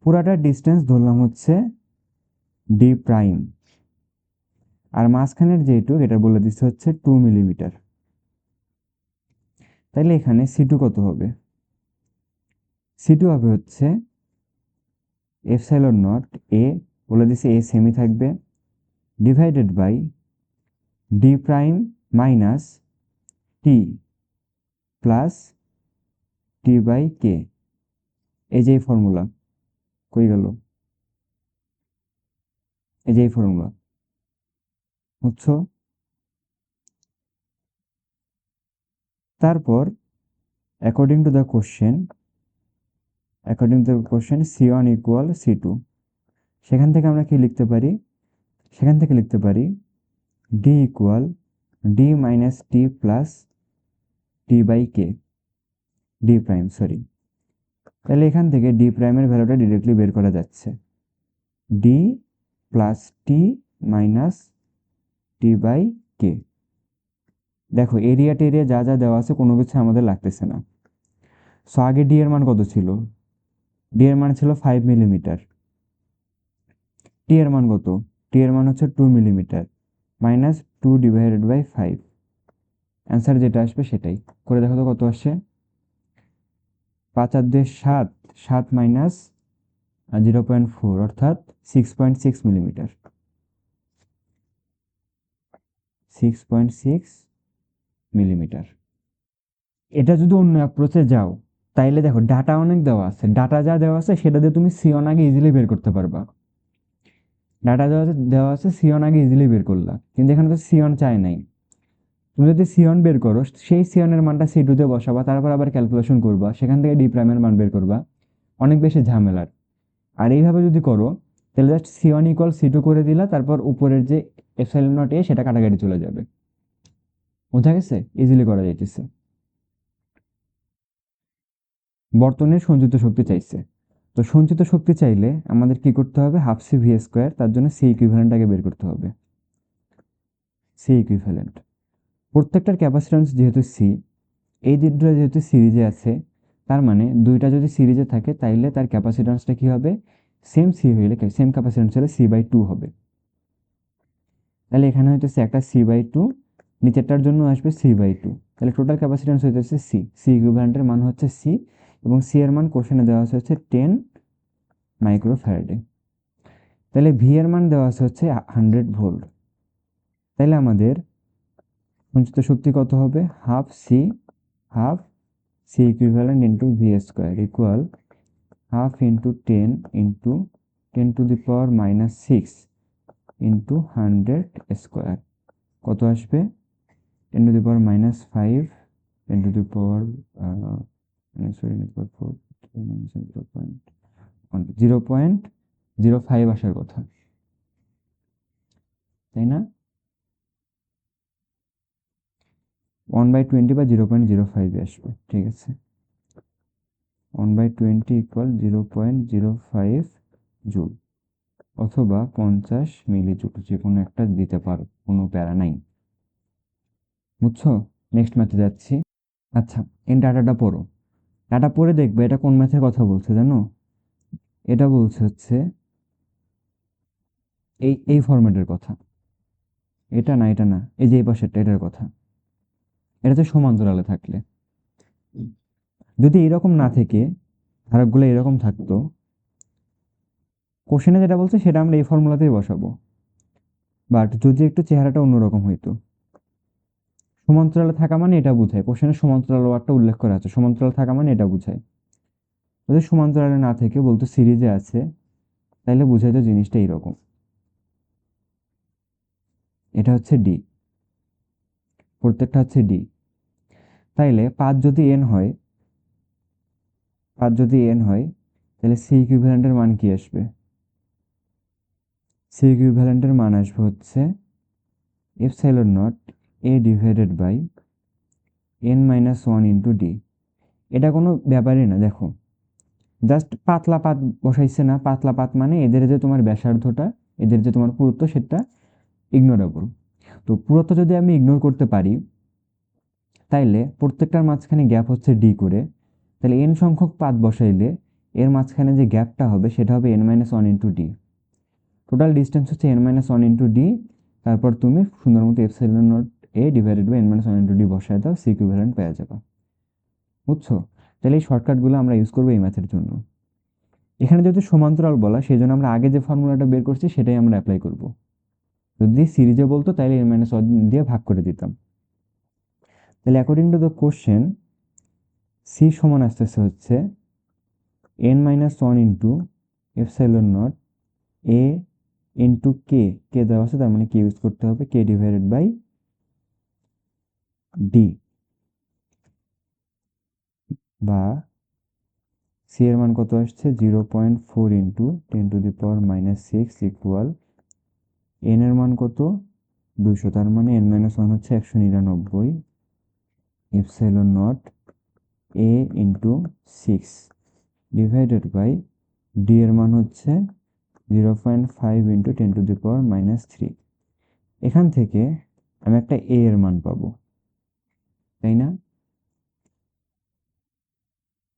পুরাটা ডিস্টেন্স ধরলাম হচ্ছে ডি প্রাইম, আর মাঝখানের যেটুক এটা বলে দিচ্ছে হচ্ছে 2 মিলিমিটার। তাইলে এখানে সি2 কত হবে? সি2 হবে হচ্ছে এপসাইলন নট এ, বলে দিছে এ সেমি থাকবে, divided by D prime minus T plus T by K. এই যে ফর্মুলা কই গেল? এই যে ফর্মুলা। বুঝছো? তারপর according to the question C1 equal C2, সেখান থেকে আমরা কি লিখতে পারি, D equal D minus T plus T by K, D prime sorry. তাহলে এখান থেকে D প্রাইমের ভ্যালুটা ডিরেক্টলি বের করা যাচ্ছে, D plus T minus T by K। দেখো এরিয়া টেরিয়া যা যা দেওয়া আছে কোনো কিছু আমাদের লাগতেছে না। সো আগে ডি এর মান কত ছিল, ডি এর মান ছিল 5 মিলিমিটার, টি এর মান কত, টি এর মান হচ্ছে 2 millimetre, minus 2 divided by 5, answer যেটা আসবে সেটাই করে দেখো তো কত আসছে। 5 আর 2 7, 7 মাইনাস 0.4 অর্থাৎ 6.6 মিলিমিটার, 6.6 মিলিমিটার। এটা যদি অন্য অ্যাপ্রোচে যাও তাইলে দেখো ডাটা অনেক দেওয়া আছে, ডাটা যা দেওয়া আছে সেটা দিয়ে তুমি সিওন আগে ইজিলি বের করতে পারবা। ডাটা দেওয়া আছে সিওন আগে ইজিলি বের করলা, কিন্তু এখানে তো সিওন চাই নাই। তুমি যদি সিওন বের করো সেই সিওনের মানটা সি টুতে বসাবা, তারপর আবার ক্যালকুলেশন করবা, সেখান থেকে ডি প্রাইমের মান বের করবা, অনেক বেশি ঝামেলার। আর এইভাবে যদি করো তাহলে just Sion equal C two করে দিলা, তারপর উপরের যে এপসাইলন নট এ সেটা কাটাকাটি চলে যাবে। বোঝা গেছে, ইজিলি করা যাইতেছে। বর্তনীর সঞ্চিত শক্তি চাইছে, তো সঞ্চিত শক্তি চাইলে আমাদের কি করতে হবে, হাফ সি ভি স্কোয়ার, তার জন্য সি ইকুইভ্যালেন্ট আগে বের করতে হবে। সি ইকুইভ্যালেন্ট, প্রত্যেকটার ক্যাপাসিট্যান্স যেহেতু সি, এই দুটো যেহেতু সিরিজে আছে, তার মানে দুইটা যদি সিরিজে থাকে তাইলে তার ক্যাপাসিট্যান্সটা কি হবে, সেম সি হইলে সেম ক্যাপাসিট্যান্স হলে সি বাই টু হবে। তাহলে এখানে হইতেছে একটা সি বাই টু, নিচেরটার জন্য আসবে সি বাই টু, তাহলে টোটাল ক্যাপাসিট্যান্স হইতেছে সি, সি ইকুইভ্যালেন্টের মান হচ্ছে সি, এবং সি এর মান কোশ্চেনে দেওয়া আছে হচ্ছে 10 মাইক্রোফ্যারাডে। তাহলে ভি এর মান দেওয়া আছে হচ্ছে 100 ভোল্ট। তাহলে আমাদের সঞ্চিত শক্তি কত হবে, half C equivalent into V square equal half into 10 into 10 to the power minus 6 into 100 square, কত আসবে, 10 to the power minus 5 10 to the power sorry 0.05 আসার কথা, তাই না, 1/20 বা 0.05 আসবে, ঠিক আছে। 1/20 ইকুয়াল 0.05 জুল অথবা 50 মিলি জুল, যে কোনো একটা দিতে পারো, কোনো প্যারা নাই। বুঝছো, নেক্সট ম্যাথে যাচ্ছি। আচ্ছা, এই ডাটাটা পড়ো, ডাটা পড়ে দেখবে এটা কোন ম্যাথের কথা বলছে জানো, এটা বলছে হচ্ছে এই ফরম্যাটের কথা, এটা না, এই যে এই পাশেরটা, এটার কথা। এটা হচ্ছে সমান্তরালে থাকলে, যদি এরকম না থেকে ধারকগুলো এরকম থাকতো, কোশ্চেনে যেটা বলছে সেটা আমরা এই ফর্মুলাতেই বসাবো, বাট যদি একটু চেহারাটা অন্যরকম হইতো। সমান্তরালে থাকা মানে এটা বোঝায়, কোশ্চেনে সমান্তরাল ওয়ার্ডটা উল্লেখ করা আছে, সমান্তরাল থাকা মানে এটা বোঝায়। যদি সমান্তরালে না থেকে বলতো সিরিজে আছে, তাহলে বুঝাইতো জিনিসটা এইরকম, এটা হচ্ছে ডি, প্রত্যেকটা হচ্ছে ডি। তাইলে 5 যদি এন হয়, তাহলে সি ইকুইভ্যালেন্টের মান কি আসবে, সি ইকুইভ্যালেন্টের মান আসবে হচ্ছে epsilon not A divided by N minus one into D. এটা কোনো ব্যাপারই না, দেখো জাস্ট পাতলা পাত বসাইছে না, পাতলা পাত মানে এদের যে তোমার ব্যাসার্ধটা, এদের যে তোমার পুরুত্ব সেটা ইগনোরেবল। তো পুরুত্ব যদি আমি ইগনোর করতে পারি, তাইলে প্রত্যেকটার মাঝখানে গ্যাপ হচ্ছে ডি করে, তাহলে এন সংখ্যক পাত বসাইলে এর মাঝখানে যে গ্যাপটা হবে সেটা হবে N minus one into D. Total distance হচ্ছে N minus one into D, তারপর তুমি সুন্দর মতো epsilon not A divided by N minus one into D বসায় দাও, সি ইকুইভ্যালেন্ট পেয়ে যাবা। বুঝছো, তাহলে এই শর্টকাটগুলো আমরা ইউজ করবো এই ম্যাথের জন্য। এখানে যেহেতু সমান্তরাল বলা, সেই জন্য আমরা আগে যে ফর্মুলাটা বের করছি সেটাই আমরা অ্যাপ্লাই করব। যদি সিরিজে বলতো তাহলে এন মাইনাস ওয়ান দিয়ে ভাগ করে দিতাম। তাহলে according to the question C সমান আসতেছে হচ্ছে N minus one into epsilon not A into K দেওয়া আছে, তার মানে কে ইউজ করতে হবে, কে ডিভাইডেড বাই ডি। বা সি এর মান কত আসছে 0.4 ইন্টু 10⁻⁻6 ইকুয়াল এন এর মান কত 200, তার মানে n-1 হচ্ছে 199 epsilon naught A into 6 divided by D এর মান হচ্ছে 0.5 ইন্টু 10⁻³ এখান থেকে আমি একটা এ এর মান পাবো, তাই না?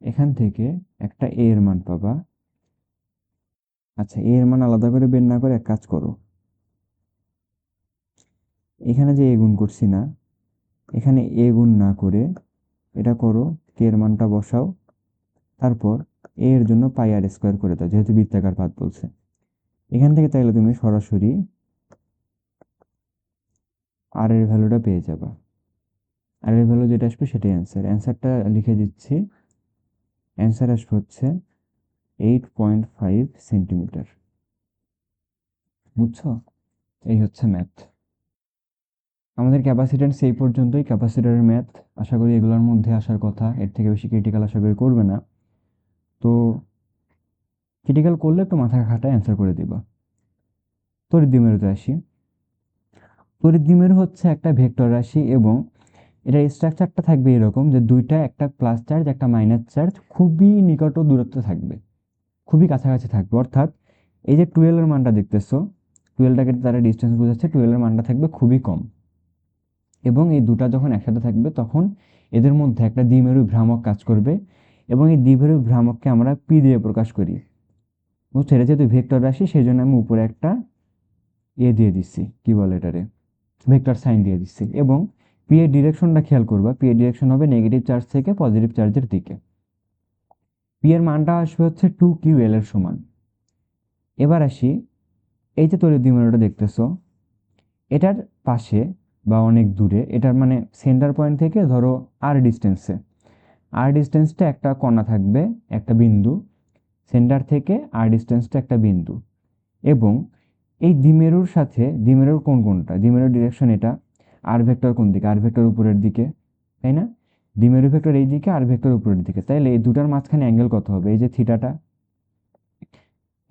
এখান থেকে একটা এ এর মান পাবা। আচ্ছা, এ এর মান আলাদা করে বের না করে এক কাজ করো, এখানে যে এ গুণ করছি না, এখানে এ গুণ না করে এটা করো, কে এর মানটা বসাও, তারপর এ এর জন্য পাই আর স্কোয়ার করে দাও, যেহেতু বৃত্তাকার পাত বলছে। এখান থেকে তাইলে তুমি সরাসরি আর এর ভ্যালুটা পেয়ে যাবা। আর এর ভ্যালু যেটা আসবে সেটাই অ্যান্সার। অ্যান্সারটা লিখে দিচ্ছি, অ্যান্সার আসবে হচ্ছে 8.5 সেন্টিমিটার। বুঝছো? এই হচ্ছে ম্যাথ। আমাদের ক্যাপাসিট্যান্স এই পর্যন্তই, ক্যাপাসিটরের ম্যাথ। আশা করি এগুলোর মধ্যে আসার কথা, এর থেকে বেশি ক্রিটিক্যাল আশা করি করবে না। তো ক্রিটিক্যাল করলে একটু মাথা খাটায় অ্যান্সার করে দিবা। তড়িৎ দ্বিমেরুতে আসি। তড়িৎ দ্বিমেরু হচ্ছে একটা ভেক্টর রাশি এবং এটার স্ট্রাকচারটা থাকবে এরকম যে দুইটা, একটা প্লাস চার্জ একটা মাইনাস চার্জ, খুবই নিকট দূরত্বে থাকবে, খুবই কাছাকাছি থাকবে। অর্থাৎ এই যে 12 এর মানটা দেখতেছো, 12টাকে তারা ডিস্টেন্স বোঝাচ্ছে, 12 এর মানটা থাকবে খুবই কম। এবং এই দুটা যখন একসাথে থাকবে তখন এদের মধ্যে একটা দ্বিমেরু ভ্রামক কাজ করবে এবং এই দ্বিমেরু ভ্রামককে আমরা পি দিয়ে প্রকাশ করি। বুঝছো? এটা যেহেতু ভেক্টর রাশি সেই জন্য আমি উপরে একটা দিয়ে দিচ্ছি, কি বলে এটারে, ভেক্টর সাইন দিয়ে দিচ্ছি। এবং পি এর ডিরেকশনটা খেয়াল করবা, পি এর ডিরেকশন হবে নেগেটিভ চার্জ থেকে পজিটিভ চার্জের দিকে। পি এর মানটা আসবে হচ্ছে 2ql এর সমান। এবার আসি, এই যে তড়িৎ দ্বিমেরুটা দেখতেছো, এটার পাশে বা অনেক দূরে, এটার মানে সেন্টার পয়েন্ট থেকে ধরো আর ডিস্টেন্সটা একটা কণা থাকবে, একটা বিন্দু, সেন্টার থেকে আর ডিস্টেন্সটা একটা বিন্দু। এবং এই দ্বিমেরুর সাথে দ্বিমেরুর কোনটা, দ্বিমেরুর ডিরেকশন এটা, আর ভেক্টর কোন দিকে, আর ভেক্টর উপরের দিকে, তাই না? দ্বিমেরু ভেক্টর এই দিকে, আর ভেক্টর উপরের দিকে, তাইলে এই দুটার মাঝখানে অ্যাঙ্গেল কত হবে? এই যে থিটাটা,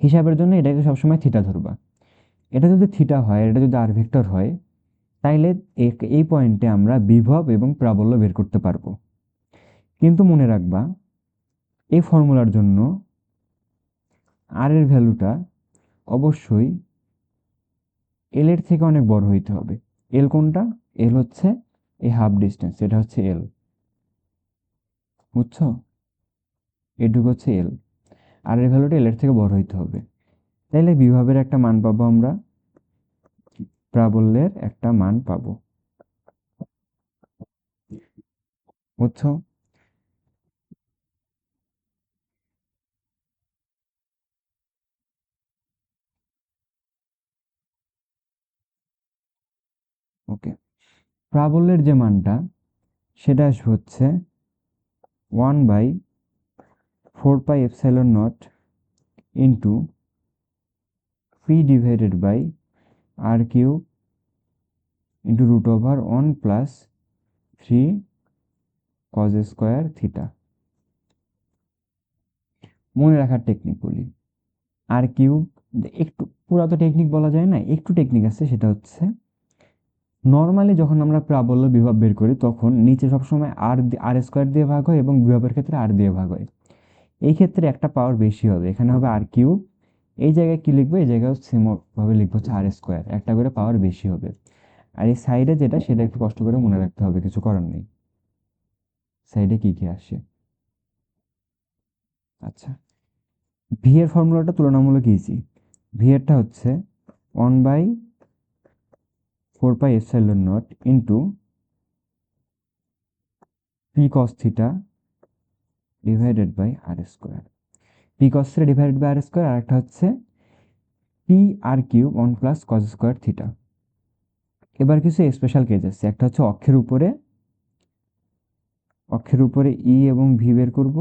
হিসাবের জন্য এটাকে সবসময় থিটা ধরবা। এটা যদি থিটা হয়, এটা যদি আর ভেক্টর হয়, তাইলে এই পয়েন্টে আমরা বিভব এবং প্রাবল্য বের করতে পারবো। কিন্তু মনে রাখবা, এই ফর্মুলার জন্য আর এর ভ্যালুটা অবশ্যই এল এর থেকে অনেক বড় হইতে হবে। এল কোনটা? এল হচ্ছে এই হাফ ডিস্টেন্স, এটা হচ্ছে এল। বুঝছো? এটুকু হচ্ছে এল। আর এর ভ্যালুটা এল এর থেকে বড় হইতে হবে। তাইলে বিভবের একটা মান পাবো আমরা, প্রাবল্যের একটা মান পাবো। বুঝছো? ওকে, প্রাবল্যের যে মানটা সেটা আসবে হচ্ছে 1/4πε0 into P divided by R cube into √1 plus 3 cos square theta. মনে রাখার টেকনিক বলি, আর কিউব, একটু পুরা তো টেকনিক বলা যায় না, একটু টেকনিক আছে। সেটা হচ্ছে নর্মালি যখন আমরা প্রাবল্য বিভব বের করি তখন নিচে সবসময় আর স্কোয়ার দিয়ে ভাগ হয় এবং বিভবের ক্ষেত্রে আর দিয়ে ভাগ হয়। এই ক্ষেত্রে একটা পাওয়ার বেশি হবে, এখানে হবে আর কিউব। এই জায়গায় কি লিখবো? এই জায়গায় সেম ভাবে লিখবো হচ্ছে আর স্কোয়ার, একটা করে পাওয়ার বেশি হবে। আর এই সাইডে যেটা, সেটা একটু কষ্ট করে মনে রাখতে হবে, কিছু করার নেই। সাইডে কি কি আসে? আচ্ছা, ভি এর ফর্মুলাটা তুলনামূলক ইজি। ভি এরটা হচ্ছে 1/4πε0 into p cos theta divided by r square. P cos theta divided by r square, আর একটা হচ্ছে p r cube 1 plus cos square theta. এবার কিছু স্পেশাল কেস আছে, একটা হচ্ছে অক্ষের উপরে ই এবং ভি বের করব,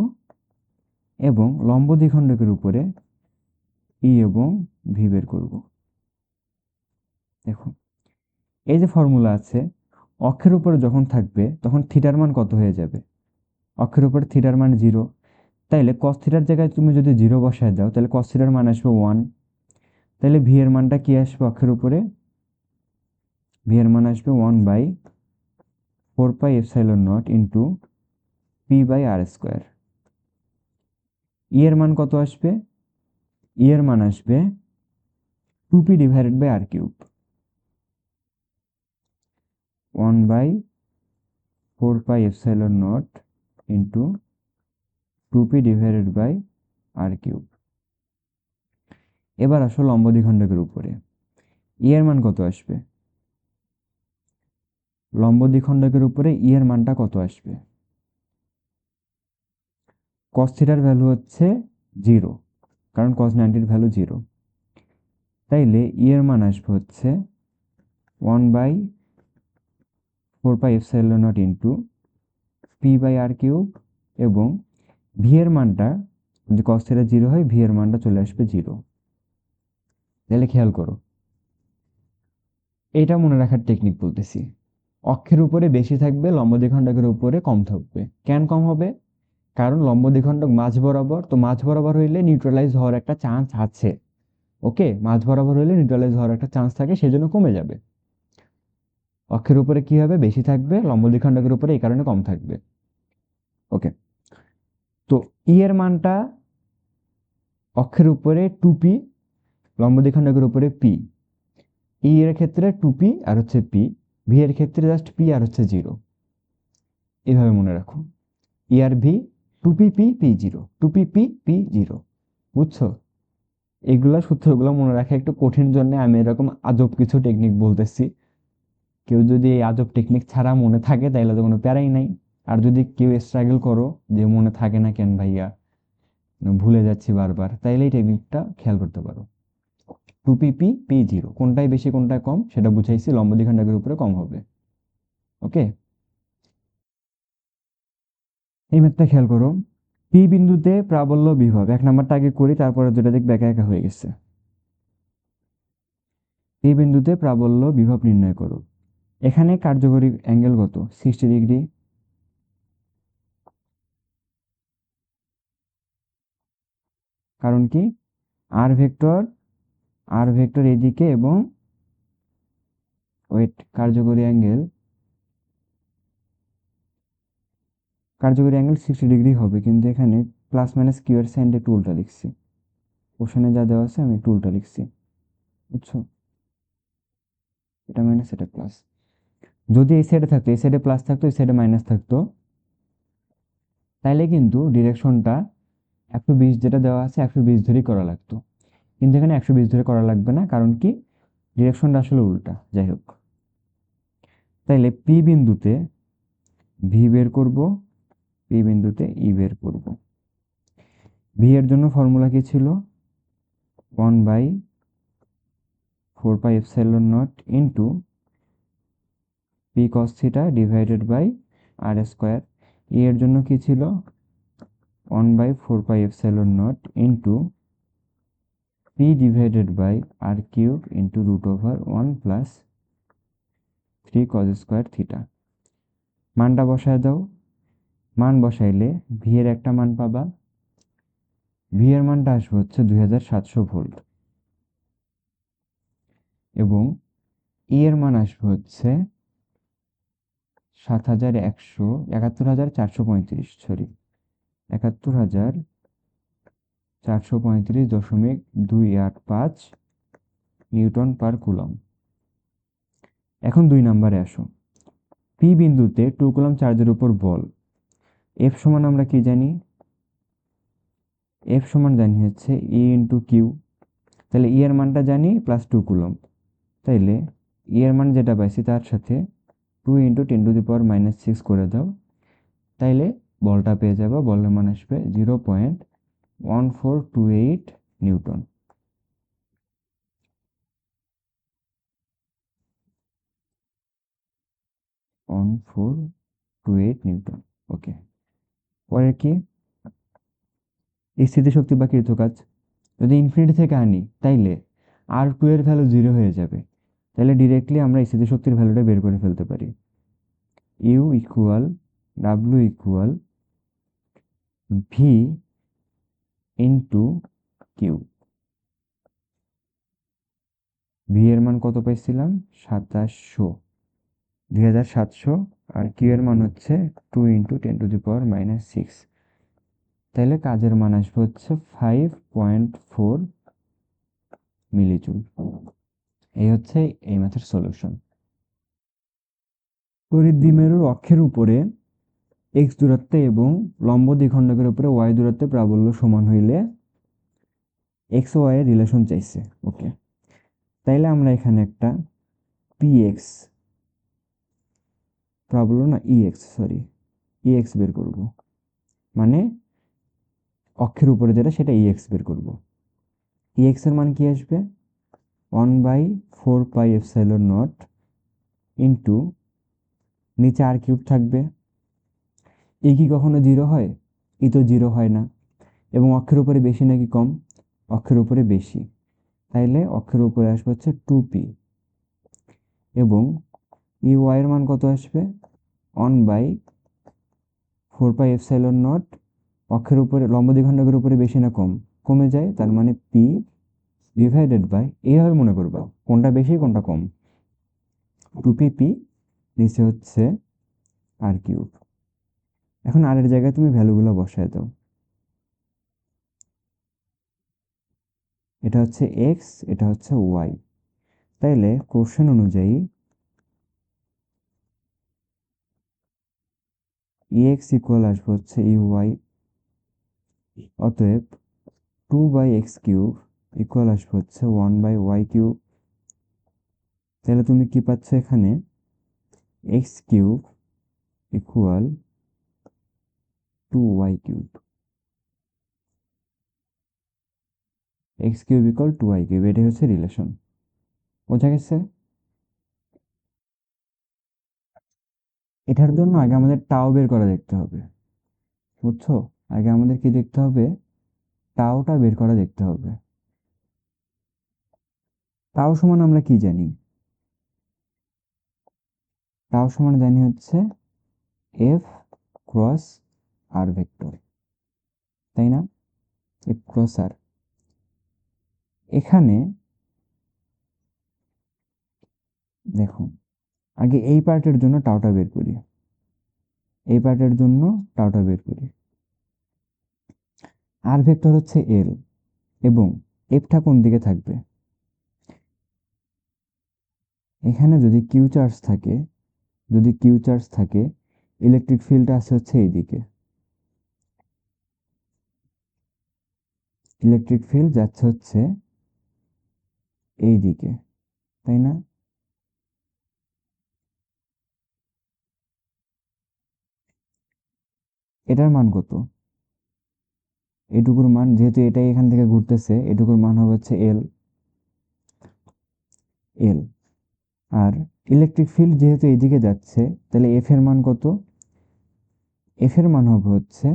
এবং লম্ব দ্বিখণ্ডকের উপরে ই এবং ভি বের করব। দেখো, এই যে ফর্মুলা আছে, অক্ষের উপরে যখন থাকবে তখন থিটার মান কত হয়ে যাবে? অক্ষের উপরে থিটার মান 0, তাইলে cos থিটার জায়গায় তুমি যদি 0 বসায় দাও তাহলে cos থিটার মান আসবে 1। তাহলে ভি এর মানটা কি আসবে অক্ষের উপরে? ভি এর মান আসবে 1/4πε0 ইন্টু p/r²। ই এর মান কত আসবে? ই এর মান আসবে 2p/r³। 1/4πε0 into 2p/r³। এবার আসো লম্ব দ্বিখণ্ডকের উপরে। ই এর মান কত আসবে? লম্ব দ্বিখণ্ডকের উপরে ই এর মানটা কত আসবে? cos থিটার ভ্যালু হচ্ছে 0, কারণ cos 90 এর ভ্যালু 0। তাইলে ই এর মান আসবে হচ্ছে 1/4πε0 ইন্টু p/r³ এবং ভি এর মানটা যদি cos থিটা 0 হয়, ভি এর মানটা চলে আসবে 0। তাহলে খেয়াল করো, এটা মনে রাখার টেকনিক বলতেছি। অক্ষের উপরে বেশি থাকবে, লম্ব দ্বিখণ্ডকের উপরে কম থাকবে। কেন কম হবে? কারণ লম্ব দ্বিখণ্ডক মাঝ বরাবর, তো মাঝ বরাবর হইলে নিউট্রালাইজ হওয়ার একটা চান্স আছে। ওকে, মাঝ বরাবর হইলে নিউট্রালাইজ হওয়ার একটা চান্স থাকে, সেজন্য কমে যাবে। অক্ষের উপরে কি হবে? বেশি থাকবে, লম্ব দ্বিখণ্ডকের উপরে এই কারণে কম থাকবে। ওকে, তো ই এর মানটা অক্ষের উপরে 2p, লম্ব দ্বিখণ্ডকের উপরে p। ই এর ক্ষেত্রে 2p আর হচ্ছে p, ভি এর ক্ষেত্রে জাস্ট p আর হচ্ছে 0। এইভাবে মনে রাখো, ই আর V 2pp p0, 2pp p0। বুঝছো? এইগুলা সূত্রগুলো মনে রাখা একটু কঠিন জন্য আমি এরকম আজব কিছু টেকনিক বলতেছি। কেউ যদি এই আজব টেকনিক ছাড়া মনে থাকে তাইলে তো কোনো প্যারাই নাই। আর যদি কেউ স্ট্রাগল করো যে মনে থাকে না কেন ভাইয়া, ভুলে যাচ্ছি বারবার, তাইলে এই টেকনিকটা খেয়াল করতে পারো। 2pp p0 কোনটায় বেশি কোনটায় কম সেটা বুঝাইছি, লম্ব দ্বিখণ্ডকের উপরে কম হবে। ওকে, এই ম্যাথটা খেয়াল করো। পি বিন্দুতে প্রাবল্য বিভব, 1 নাম্বারটা আগে করি, তারপরে যেটা দেখবে একা একা হয়ে গেছে। পি বিন্দুতে প্রাবল্য বিভব নির্ণয় করো। এখানে কার্যকরী অ্যাঙ্গেল কত? 60 ডিগ্রি। কারণ কি? আর ভেক্টর, আর ভেক্টর এদিকে এবং ওয়েট, কার্যকরী অ্যাঙ্গেল 60 ডিগ্রি হবে, কিন্তু এখানে প্লাস মাইনাস কিউ এর সাইনটা একটু উল্টা লিখছি। কোশ্চেনে যা দেওয়া আছে আমি একটু উল্টা লিখছি। বুঝছো? এটা মাইনাস, এটা প্লাস। যদি এই সাইডে থাকতো, এই সাইডে প্লাস থাকতো, এই সাইডে মাইনাস থাকতো, তাইলে কিন্তু ডিরেকশনটা 120 যেটা দেওয়া আছে 120 ধরেই করা লাগতো। কিন্তু এখানে 120 ধরে করা লাগবে না, কারণ কি? ডিরেকশনটা আসলে উল্টা। যাই হোক, তাইলে পি বিন্দুতে ভি বের করব, পি বিন্দুতে ই বের করব। ভি এর জন্য ফর্মুলা কি ছিল? 1/4πε0 into p cos theta divided by r square. E এর জন্য কি ছিল? 1/4πε0 into P divided by r³ into √1 plus 3 cos square theta. মানটা বসায় দাও। মান বসাইলে ভি এর একটা মান পাবা। ভি এর মানটা আসবে হচ্ছে 2700 ভোল্ট এবং ই এর মান আসবে হচ্ছে 7135, সরি 71,435.285 নিউটন পার কুলম। এখন 2 নম্বরে আসো। পি বিন্দুতে 2 কুলম চার্জের উপর বল। এফ সমান আমরা কি জানি? এফ সমান জানি হচ্ছে ই ইন্টু কিউ। তাহলে ই এর মানটা জানি প্লাস 2 কুলম। তাইলে ই এর মান যেটা পাইছি তার সাথে 2 ইন্টু 10⁻⁻6 করে দাও, তাইলে বলটা পেয়ে যাবো। বলের মান আসবে 0.1428 নিউটন। নিউটন। ওকে, পরে কি? স্থিতিশক্তি বা কৃত কাজ যদি ইনফিনিটি থেকে আনি তাইলে R2 এর ভ্যালু 0 হয়ে যাবে। তাহলে ডিরেক্টলি আমরা স্থিতিশক্তির ভ্যালুটা বের করে ফেলতে পারি। U equal W equal V into Q. V এর মান কত পাইছিলাম? 2700, আর কিউ এর মান হচ্ছে 2 × 10⁻⁶। তাহলে কাজের মান আসবে হচ্ছে 5.4 মিলিজুল। এই হচ্ছে এই ম্যাথের সলিউশন। তড়িৎ দ্বিমেরুর অক্ষের উপরে এক্স দূরত্বে এবং লম্ব দ্বিখণ্ডকের উপরে ওয়াই দূরত্বে প্রাবল্য সমান হইলে এক্স ও ওয়াই এর রিলেশন চাইছে। ওকে, তাইলে আমরা এখানে একটা পি এক্স, প্রাবল্য না ইএক্স বের করব। মানে অক্ষের উপরে যেটা সেটা ইএক্স বের করব। ইএক্স এর মান কি আসবে? 1/4πε0 ইন্টু, নিচে আর কিউব থাকবে। ই কি কখনো জিরো হয়? ই তো জিরো হয় না। এবং অক্ষের উপরে বেশি নাকি কম? অক্ষের উপরে বেশি। তাইলে অক্ষের উপরে আসবে হচ্ছে 2p, এবং ই ওয়াই এর মান কত আসবে? 1/4πε0। অক্ষের উপরে লম্ব দ্বিখণ্ডকের উপরে বেশি না কম? কমে যায়, তার মানে পি ডিভাইডেড বাই, এইভাবে মনে করবা কোনটা বেশি কোনটা কম। 2pp, নিচে হচ্ছে আর কিউব। এখন আর এর জায়গায় তুমি ভ্যালুগুলো বসায় দাও। এটা হচ্ছে এক্স, এটা হচ্ছে ওয়াই। তাইলে কোশ্চেন অনুযায়ী ex ইকুয়াল আসবে হচ্ছে ইউআই। অতএব 2/x³ ইকুয়াল আসবে হচ্ছে 1/y³। তাহলে তুমি কি পাচ্ছ এখানে? x³ equal 2y³। x³ equal 2y³, এটাই হচ্ছে রিলেশন। বোঝা গেছে? এটার জন্য আগে আমাদের টাও বের করা দেখতে হবে। বুঝছো? আগে আমাদের কি দেখতে হবে? টাওটা বের করা দেখতে হবে। টাও সমান আমরা কি জানি? টাও সমান জানি হচ্ছে এফ ক্রস আর ভেক্টর, তাই না? এফ ক্রস আর। এখানে দেখো, আগে এই পার্টের জন্য টাওটা বের করি। এই পার্টের জন্য টাওটা বের করি। আর ভেক্টর হচ্ছে এল, এবং এফটা কোন দিকে থাকবে? এখানে যদি কিউ চার্জ থাকে, ইলেকট্রিক ফিল্ড আছে হচ্ছে এইদিকে। ইলেকট্রিক ফিল্ড যাচ্ছে হচ্ছে এইদিকে, তাই না? এটার মান কত? এটুকুর মান, যেহেতু এটাই এখান থেকে ঘুরতেছে, এটুকুর মান হবে হচ্ছে এল। আর ইলেকট্রিক ফিল্ড যেহেতু এইদিকে যাচ্ছে, তাহলে এফ এর মান কত? এফ এর মান হবে হচ্ছে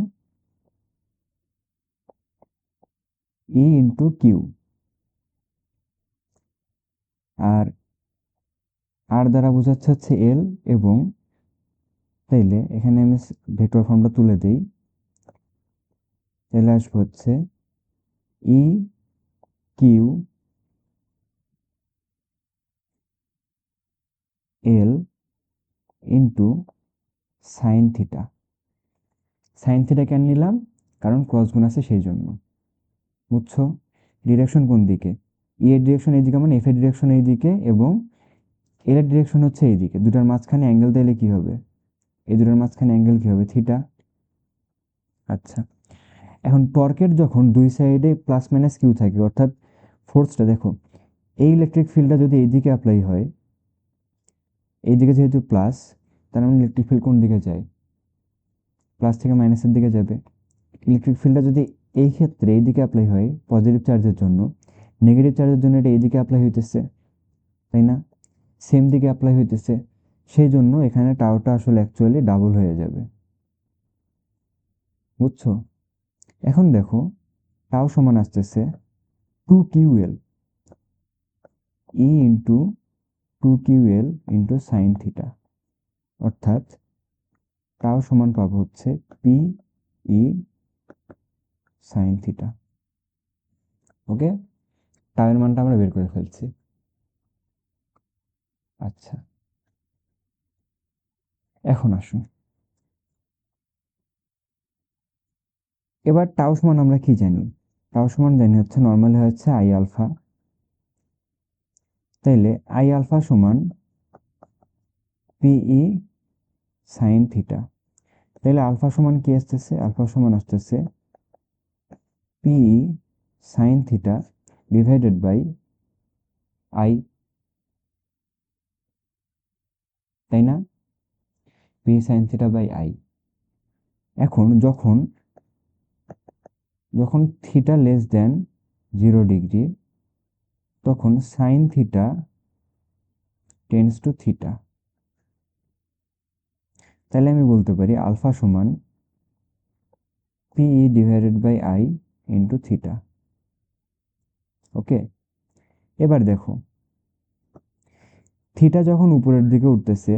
ই ইন্টু কিউ। আর আর দ্বারা বোঝাচ্ছে হচ্ছে এল, এবং তাইলে এখানে আমি ভেক্টর ফর্মটা তুলে দিই। তাহলে আসবে হচ্ছে E Q L into sine theta. Sine theta কেন নিলাম? কারণ ক্রস গুণ আছে সেই জন্য। বুঝছো? ডিরেকশন কোন দিকে? ই এর ডিরেকশন এইদিকে, মানে এফ এর ডিরেকশন এইদিকে, এবং এল এর ডিরেকশন হচ্ছে এইদিকে। দুটার মাঝখানে অ্যাঙ্গেল দিলে কি হবে? এই দুটার মাঝখানে অ্যাঙ্গেল কি হবে? থিটা। আচ্ছা, এখন টর্কের যখন দুই সাইডে প্লাস মাইনাস কিউ থাকে, অর্থাৎ ফোর্সটা দেখো, এই ইলেকট্রিক ফিল্ডটা যদি এইদিকে অ্যাপ্লাই হয়, এইদিকে যেহেতু প্লাস, তার মানে ইলেকট্রিক ফিল্ড কোন দিকে যায়? প্লাস থেকে মাইনাসের দিকে যাবে। ইলেকট্রিক ফিল্ডটা যদি এই ক্ষেত্রে এইদিকে অ্যাপ্লাই হয় পজিটিভ চার্জের জন্য, নেগেটিভ চার্জের জন্য এটা এইদিকে অ্যাপ্লাই হইতেছে, তাই না? সেম দিকে অ্যাপ্লাই হইতেছে, সেই জন্য এখানে টাওটা আসলে অ্যাকচুয়ালি ডাবল হয়ে যাবে। বুঝছো? এখন দেখো, টাও সমান আসতেছে 2QL, E into 2QL into sine theta. অর্থাৎ টাও সমান পাবো হচ্ছে p E sine theta. Okay, টাইমের মানটা আমরা বের করে ফেলছি। আচ্ছা, এখন আসুন, এবার টাউ সমান আমরা কি জানি? টাউ সমান জানি হচ্ছে নর্মালি হচ্ছে আই আলফা। তাইলে আই আলফা সমান পিই সাইন থিটা। তাহলে আলফা সমান কি আসতেছে? আলফা সমান আসতেছে p E sine theta divided by I, তাই না? P sine theta by I. এখন যখন যখন থিটা লেস দেন 0 ডিগ্রি, তখন sine theta tends to theta. তাহলে আমি বলতে পারি আলফা সমান p E divided by I into theta. Okay, এবার দেখো, থিটা যখন উপরের দিকে উঠতেছে,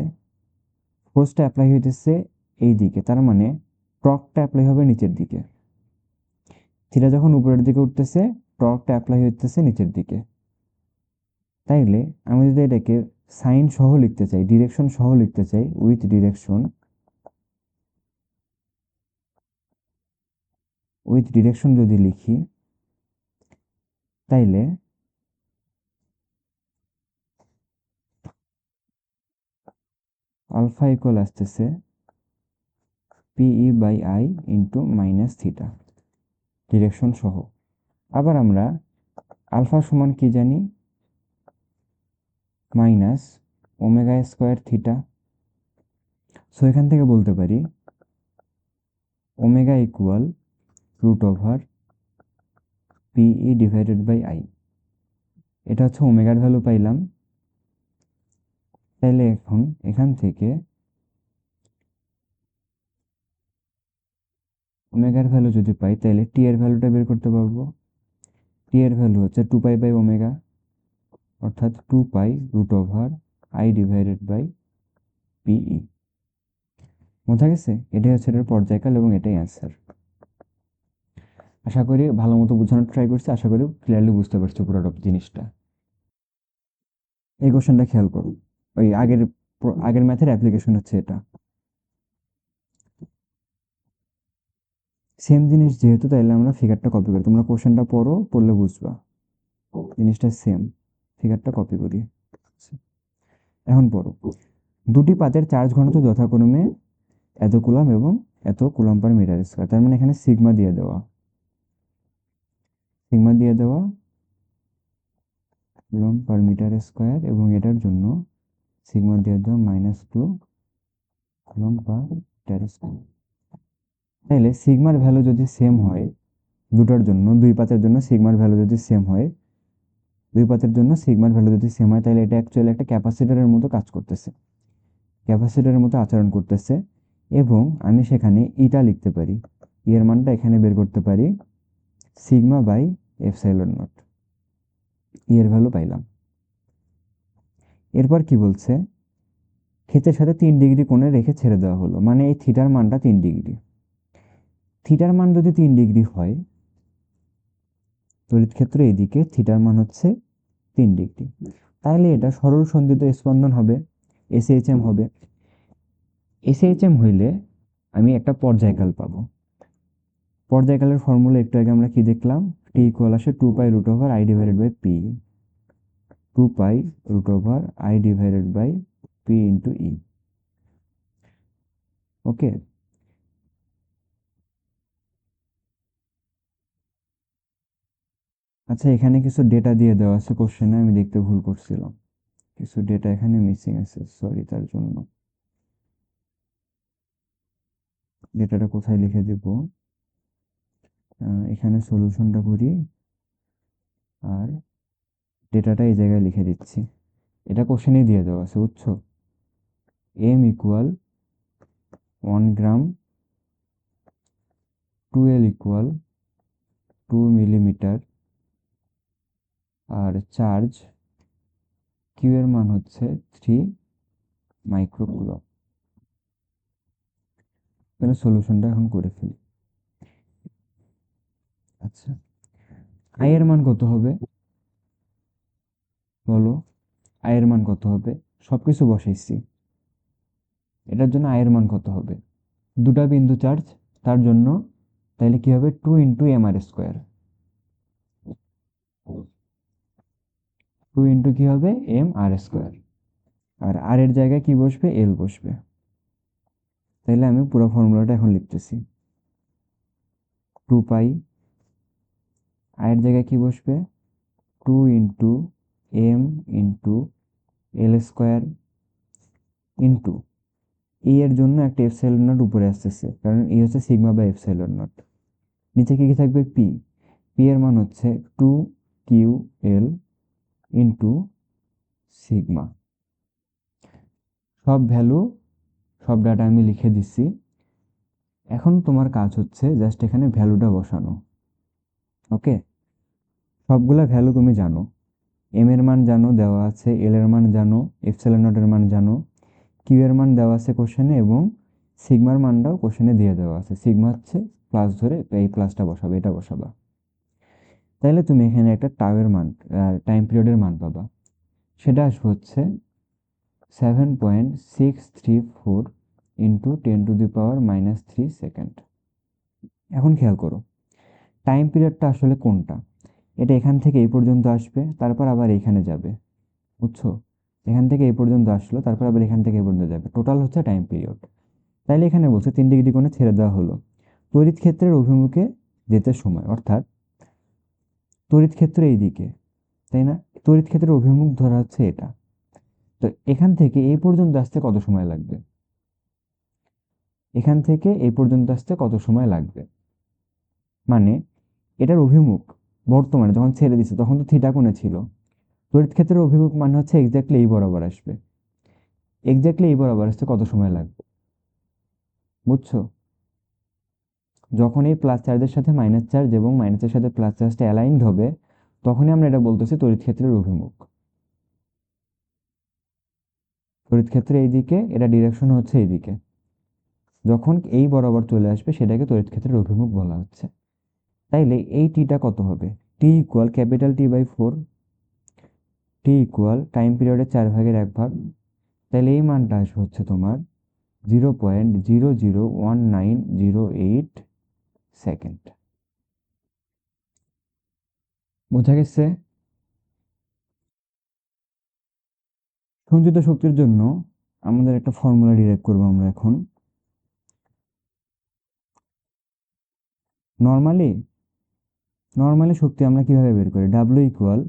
ফোর্সটা অ্যাপ্লাই হইতেছে এই দিকে, তার মানে টর্কটা অ্যাপ্লাই হবে নিচের দিকে। থিটা যখন উপরের দিকে উঠতেছে, টর্কটা অ্যাপ্লাই হইতেছে নিচের দিকে। তাইলে আমি যদি এটাকে সাইন সহ লিখতে চাই, ডিরেকশন সহ লিখতে চাই, উইথ ডিরেকশন যদি লিখি, তাইলে আলফা ইকুয়াল আসতেছে p E by I into minus theta, direction সহ। আবার আমরা আলফা সমান কি জানি? Minus omega square theta. So এখান থেকে বলতে পারি omega equal root over p E divided by I. এটা হচ্ছে ওমেগার ভ্যালু পাইলাম। তাইলে এখন এখান থেকে ওমেগার ভ্যালু যদি পাই, তাহলে টি এর ভ্যালুটা বের করতে পারবো। টি এর ভ্যালু হচ্ছে 2 পাই বাই ওমেগা, অর্থাৎ 2 pi root over I divided by p E. বোঝা গেছে? এটাই হচ্ছে এটার পর্যায়কাল এবং এটাই অ্যান্সার। আশা করি ভালো মতো বোঝানোর ট্রাই করছি, আশা করি ক্লিয়ারলি বুঝতে পারছো পুরোটা জিনিসটা। এই কোশ্চেনটা খেয়াল করো, ওই আগের ম্যাথের অ্যাপ্লিকেশন হচ্ছে এটা। সেম জিনিস যেহেতু, তাইলে আমরা ফিগারটা কপি করি। তোমরা কোশ্চেনটা পড়ো, পড়লে বুঝবা জিনিসটা সেম। ফিগারটা কপি করি। এখন পড়ো, দুটি পাতের চার্জ ঘনত্ব যথাক্রমে এত কুলাম এবং এত কুলাম পার মিটার স্কয়ার। তার মানে এখানে সিগমা দিয়ে দেওয়া কুলম্ব পার মিটার স্কয়ার, এবং এটার জন্য সিগমা দিয়ে দেওয়া -2 কুলম্ব পার মিটার স্কয়ার। তাইলে সিগমার ভ্যালু যদি সেম হয় দুটার জন্য, দুই পাতের জন্য সিগমার ভ্যালু যদি সেম হয়, তাহলে এটা অ্যাকচুয়ালি একটা ক্যাপাসিটরের মতো কাজ করতেছে, ক্যাপাসিটরের মতো আচরণ করতেছে। এবং আমি সেখানে ইটা লিখতে পারি, এর মানটা এখানে বের করতে পারি সিগমা বাই এপসাইলন নট। এর ভ্যালু পাইলাম। এরপর কি বলছে? ক্ষেত্রের সাথে 3 ডিগ্রি কোণে রেখে ছেড়ে দেওয়া হলো, মানে এই থিটার মানটা 3 ডিগ্রি। থিটার মান যদি 3 ডিগ্রি হয়, তড়িৎ ক্ষেত্র এদিকে থিটার মান হচ্ছে 3 ডিগ্রি। তাহলে এটা সরল সন্ধিত স্পন্দন হবে, এসএইচএম হবে। এসএইচএম হইলে আমি একটা পর্যায়কাল পাবো। পর্যায়কালের ফর্মুলা একটু আগে আমরা কি দেখলাম? টি ইকুয়াল আসে 2 pi root over I divided by p, 2 pi root over I divided by p into E. Okay, আচ্ছা, এখানে কিছু ডেটা দিয়ে দেওয়া আছে কোশ্চেনে, আমি দেখতে ভুল করছিলাম, কিছু ডেটা এখানে মিসিং আছে, সরি তার জন্য। ডেটাটা কোথায় লিখে দিব? এখানে সলিউশনটা করি, আর ডেটাটা এই জায়গায় লিখে দিচ্ছি। এটা কোশ্চেনেই দিয়ে দেওয়া আছে, বুঝছো? এম ইকুয়াল 1 গ্রাম, 2L ইকুয়াল 2 মিলিমিটার, আর চার্জ কিউ এর মান হচ্ছে 3 মাইক্রোকুলম। তাহলে সলিউশনটা এখন করে ফেলি। আচ্ছা, আই এর মান কত হবে বলো? আই এর মান কত হবে? সবকিছু বসাইছি, এটার জন্য আই এর মান কত হবে? দুটা বিন্দু চার্জ, তার জন্য তাইলে কি হবে, 2 × mr²। 2 কি হবে, mr²। আর আর এর জায়গায় কি বসবে, এল বসবে। তাইলে আমি পুরো ফর্মুলাটা এখন লিখতেছি। 2 পাই, আয়ের জায়গায় কি বসবে, 2 × m × l² ইন্টু এই এর জন্য একটা এপসাইলন নট উপরে আসতেছে, কারণ এই হচ্ছে সিগমা বাই এপসাইলন নট। নিচে কি কি থাকবে, পি। পি এর মান হচ্ছে 2ql ইন্টু সিগমা। সব ভ্যালু, সব ডাটা আমি লিখে দিচ্ছি। এখন তোমার কাজ হচ্ছে জাস্ট এখানে ভ্যালুটা বসানো। ওকে, সবগুলা ভ্যালু তুমি জানো, এম এর মান জানো দেওয়া আছে, এল এর মান জানো, এপসাইলন নট এর মান জানো, কিউ এর মান দেওয়া আছে কোশ্চেনে, এবং সিগমার মানটাও কোশ্চেনে দিয়ে দেওয়া আছে। সিগমা হচ্ছে প্লাস ধরে এই প্লাসটা বসাবে, এটা বসাবা। তাইলে তুমি এখানে একটা টাইমের মান, টাইম পিরিয়ডের মান পাবা। সেটা আসবে হচ্ছে 7.634 ইন্টু 10⁻³ সেকেন্ড। এখন খেয়াল করো টাইম পিরিয়ডটা আসলে কোনটা। এটা এখান থেকে এই পর্যন্ত আসবে, তারপর আবার এখানে যাবে, বুঝছো? এখান থেকে এই পর্যন্ত আসলো, তারপর আবার এখান থেকে এই পর্যন্ত যাবে, টোটাল হচ্ছে টাইম পিরিয়ড। তাইলে এখানে বলছে 3 ডিগ্রি কোণে ছেড়ে দেওয়া হলো তড়িৎ ক্ষেত্রের অভিমুখে যেতে সময়, অর্থাৎ তড়িৎ ক্ষেত্র এই দিকে, তাই না? তড়িৎ ক্ষেত্রের অভিমুখ ধরা হচ্ছে এটা। তো এখান থেকে এই পর্যন্ত আসতে কত সময় লাগবে, এখান থেকে এই পর্যন্ত আসতে কত সময় লাগবে, মানে এটার অভিমুখ বর্তমানে যখন ছেড়ে দিচ্ছে তখন তো থিটা কোণে ছিল। তড়িৎ ক্ষেত্রের অভিমুখ মানে হচ্ছে এক্স্যাক্টলি এই বরাবর আসবে, এক্স্যাক্টলি এই বরাবর আসতে কত সময় লাগবে, বুঝছো? যখন এই প্লাস চার্জের সাথে মাইনাস চার্জ এবং মাইনাসের সাথে প্লাস চার্জটা অ্যালাইনড হবে, তখনই আমরা এটা বলতেছি তড়িৎ ক্ষেত্রের অভিমুখ। তড়িৎ ক্ষেত্রে এইদিকে, এটা ডিরেকশন হচ্ছে এইদিকে, যখন এই বরাবর চলে আসবে সেটাকে তড়িৎ ক্ষেত্রের অভিমুখ বলা হচ্ছে। তাইলে এই টিটা কত হবে, T equal T/4, T equal time পিরিয়ডের 4/1 তাইলে এই মানটা আসবে হচ্ছে তোমার 0.001908 সেকেন্ড। বোঝা গেছে? সঞ্চিত শক্তির জন্য আমাদের একটা ফর্মুলা ডিরাইভ করবো আমরা এখন। নর্মালি শক্তি আমরা কিভাবে বের করি, ডাব্লিউ ইকুয়াল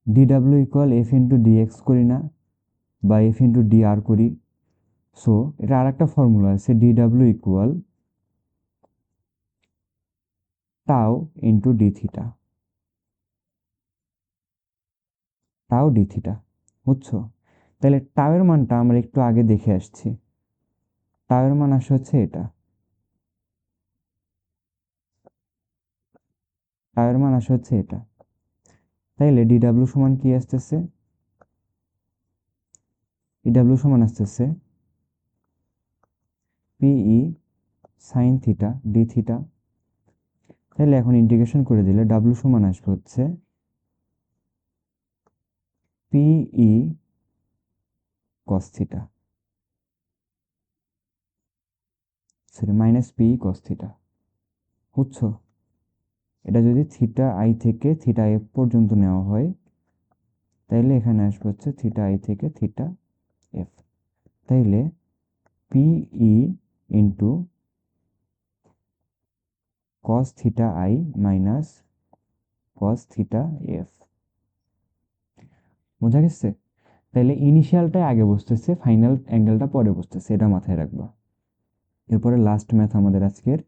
ডিডাব্লিউ ইকুয়াল এফ ইন্টু ডিএক্স করি না, বা এফ ইন্টু ডি আর করি। সো এটা আর একটা ফর্মুলা আছে, ডিডাব্লিউ ইকুয়াল টাও ইন্টু ডি থিটা, টাও ডি থিটা, বুঝছো? তাহলে টাওয়ের মানটা আমরা একটু আগে দেখে আসছি, টাওয়ের মান আসে হচ্ছে এটা, টাওয়ের মান আসে হচ্ছে এটা। তাইলে ডিডাব্লিউ সমান কি আসতেছে, ডিডাব্লিউ সমান আসতেছে p E sine theta d theta. তাহলে এখন ইন্টিগ্রেশন করে দিলে ডাব্লিউ সমান আসবে হচ্ছে p E cos theta, sorry minus p E cos theta, বুঝছো? এটা যদি থিটা আই থেকে থিটা এফ পর্যন্ত নেওয়া হয়, তাইলে এখানে আসবে হচ্ছে থিটা আই থেকে থিটা এফ। তাইলে p E into cos theta i minus cos theta f. বোঝা গেছে? তাইলে ইনিশিয়ালটাই আগে বসতেছে, ফাইনাল অ্যাঙ্গেলটা পরে বসতেছে, এটা মাথায় রাখবা। এরপরে লাস্ট ম্যাথ আমাদের আজকের।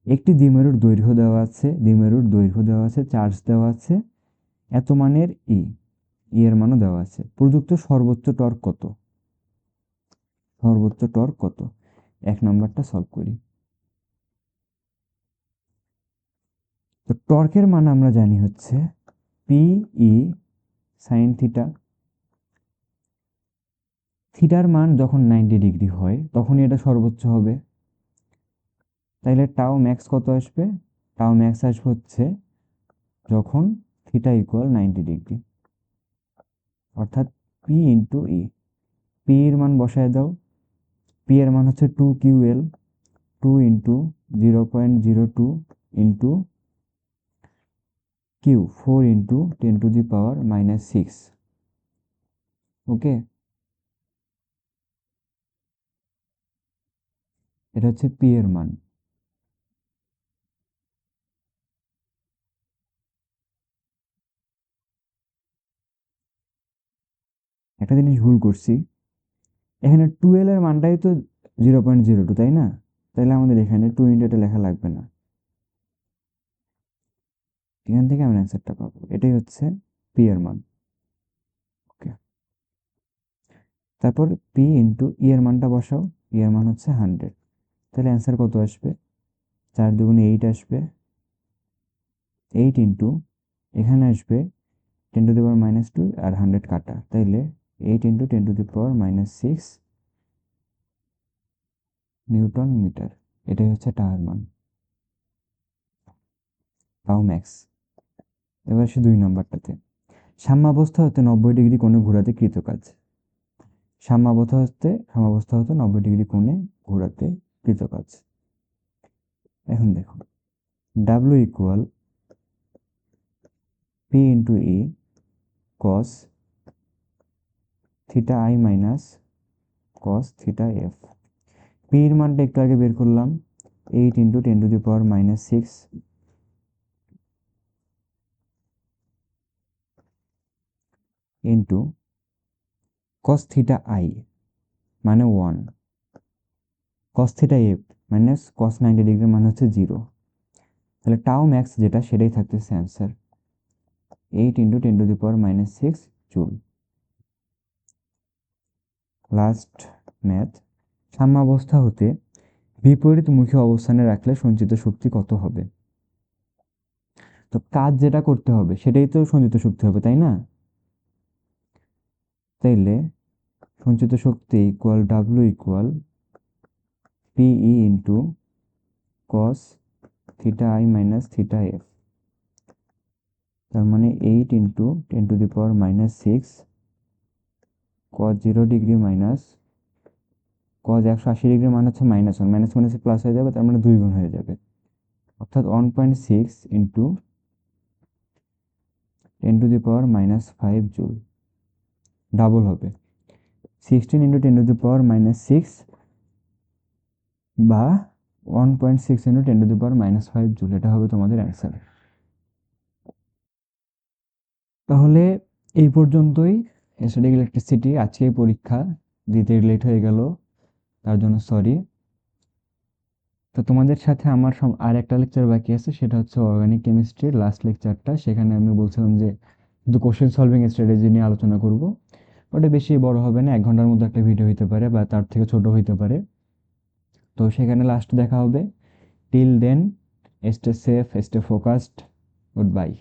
একটি দ্বিমেরুর দৈর্ঘ্য দেওয়া আছে, দ্বিমেরুর দৈর্ঘ্য দেওয়া আছে, চার্জ দেওয়া আছে, এত মানের এর মানও দেওয়া আছে। প্রযুক্ত সর্বোচ্চ টর্ক কত, সর্বোচ্চ টর্ক কত? 1 নম্বরটা সলভ করি। তো টর্কের মান আমরা জানি হচ্ছে পিই সাইন থিটা। থিটার মান যখন 90 ডিগ্রি হয় তখনই এটা সর্বোচ্চ হবে। তাইলে টাও ম্যাক্স কত আসবে, টাউ ম্যাক্স আসবে হচ্ছে যখন থিটা ইকুয়াল 90 ডিগ্রি, অর্থাৎ পি ইন্টু ই। পি এর মান বসায় দাও। পি এর মান হচ্ছে 2 QL, 2 ইন্টু 0.02 ইন্টু কিউ, 4 ইন্টু 10⁻⁻6। ওকে, এটা হচ্ছে পি এর মান। একটা জিনিস ভুল করছি, এখানে 12 এর মানটাই তো 0.02, তাই না? তাহলে আমাদের এখানে 2 ইন্টু এটা লেখা লাগবে না, এখান থেকে আমি অ্যান্সারটা পাবো। এটাই হচ্ছে পি এর মান। ওকে, তারপর পি ইন্টু ই এর মানটা বসাও। ই এর মান হচ্ছে 100, তাহলে অ্যান্সার কত আসবে? 4 দুগুণে 8 আসবে। 8 ইন্টু এখানে আসবে 10⁻², আর 100 কাটা, তাইলে 8 ইন্টু 10⁻⁻6 নিউটন মিটার। এটাই হচ্ছে টাওয়ার মান, টাও ম্যাক্স। এবার আসে 2 নম্বরটাতে। সাম্যাবস্থা হতে 90 ডিগ্রি কোণে ঘোরাতে কৃতকাজ। সাম্যাবস্থা হতে 90 ডিগ্রি কোণে ঘোরাতে কৃতকাজ। এখন দেখো, W equal p into E cos theta i minus cos theta f. পি এর মানটা একটু আগে বের করলাম, 8 into 10⁻⁻6 into cos theta i মানে 1, cos theta f minus cos 90 degree মানে হচ্ছে 0। তাহলে টাও ম্যাক্স যেটা, সেটাই থাকতেছে answer, 8 into 10⁻⁻6 joule. Last math. সাম্যাবস্থা হতে বিপরীতমুখী অবস্থানে রাখলে সঞ্চিত শক্তি কত হবে? তো কাজ যেটা করতে হবে সেটাই তো সঞ্চিত শক্তি হবে, তাই না? তাইলে সঞ্চিত শক্তি equal W equal p E into cos theta i minus theta f. তার মানে 8 into 10⁻⁻6 cos 0 degree minus cos 180 degree মানে হচ্ছে -1, মাইনাস মাইনাসে প্লাস হয়ে যাবে, তার মানে 2 গুণ হয়ে যাবে, অর্থাৎ 1.6 ইন্টু 10⁻⁻5 জুল। ডাবল হবে, 16 ইন্টু 10⁻⁻6 বা 1.6 ইন্টু 10⁻⁻5 জুল। এটা হবে তোমাদের অ্যান্সার। তাহলে এই পর্যন্তই স্ট্যাটিক ইলেকট্রিসিটি। আজকে পরীক্ষা দিতে লেট হয়ে গেল, তার জন্য সরি। তো তোমাদের সাথে আমার আর একটা লেকচার বাকি আছে, সেটা হচ্ছে অর্গানিক কেমিস্ট্রির লাস্ট লেকচারটা। সেখানে আমি বলছিলাম যে শুধু কোশ্চেন সলভিং স্ট্র্যাটেজি নিয়ে আলোচনা করব। ওটা বেশি বড় হবে না, 1 ঘন্টার মধ্যে একটা ভিডিও হইতে পারে বা তার থেকে ছোট হইতে পারে। তো সেখানে লাস্ট দেখা হবে। Till then, stay safe, stay focused, good bye.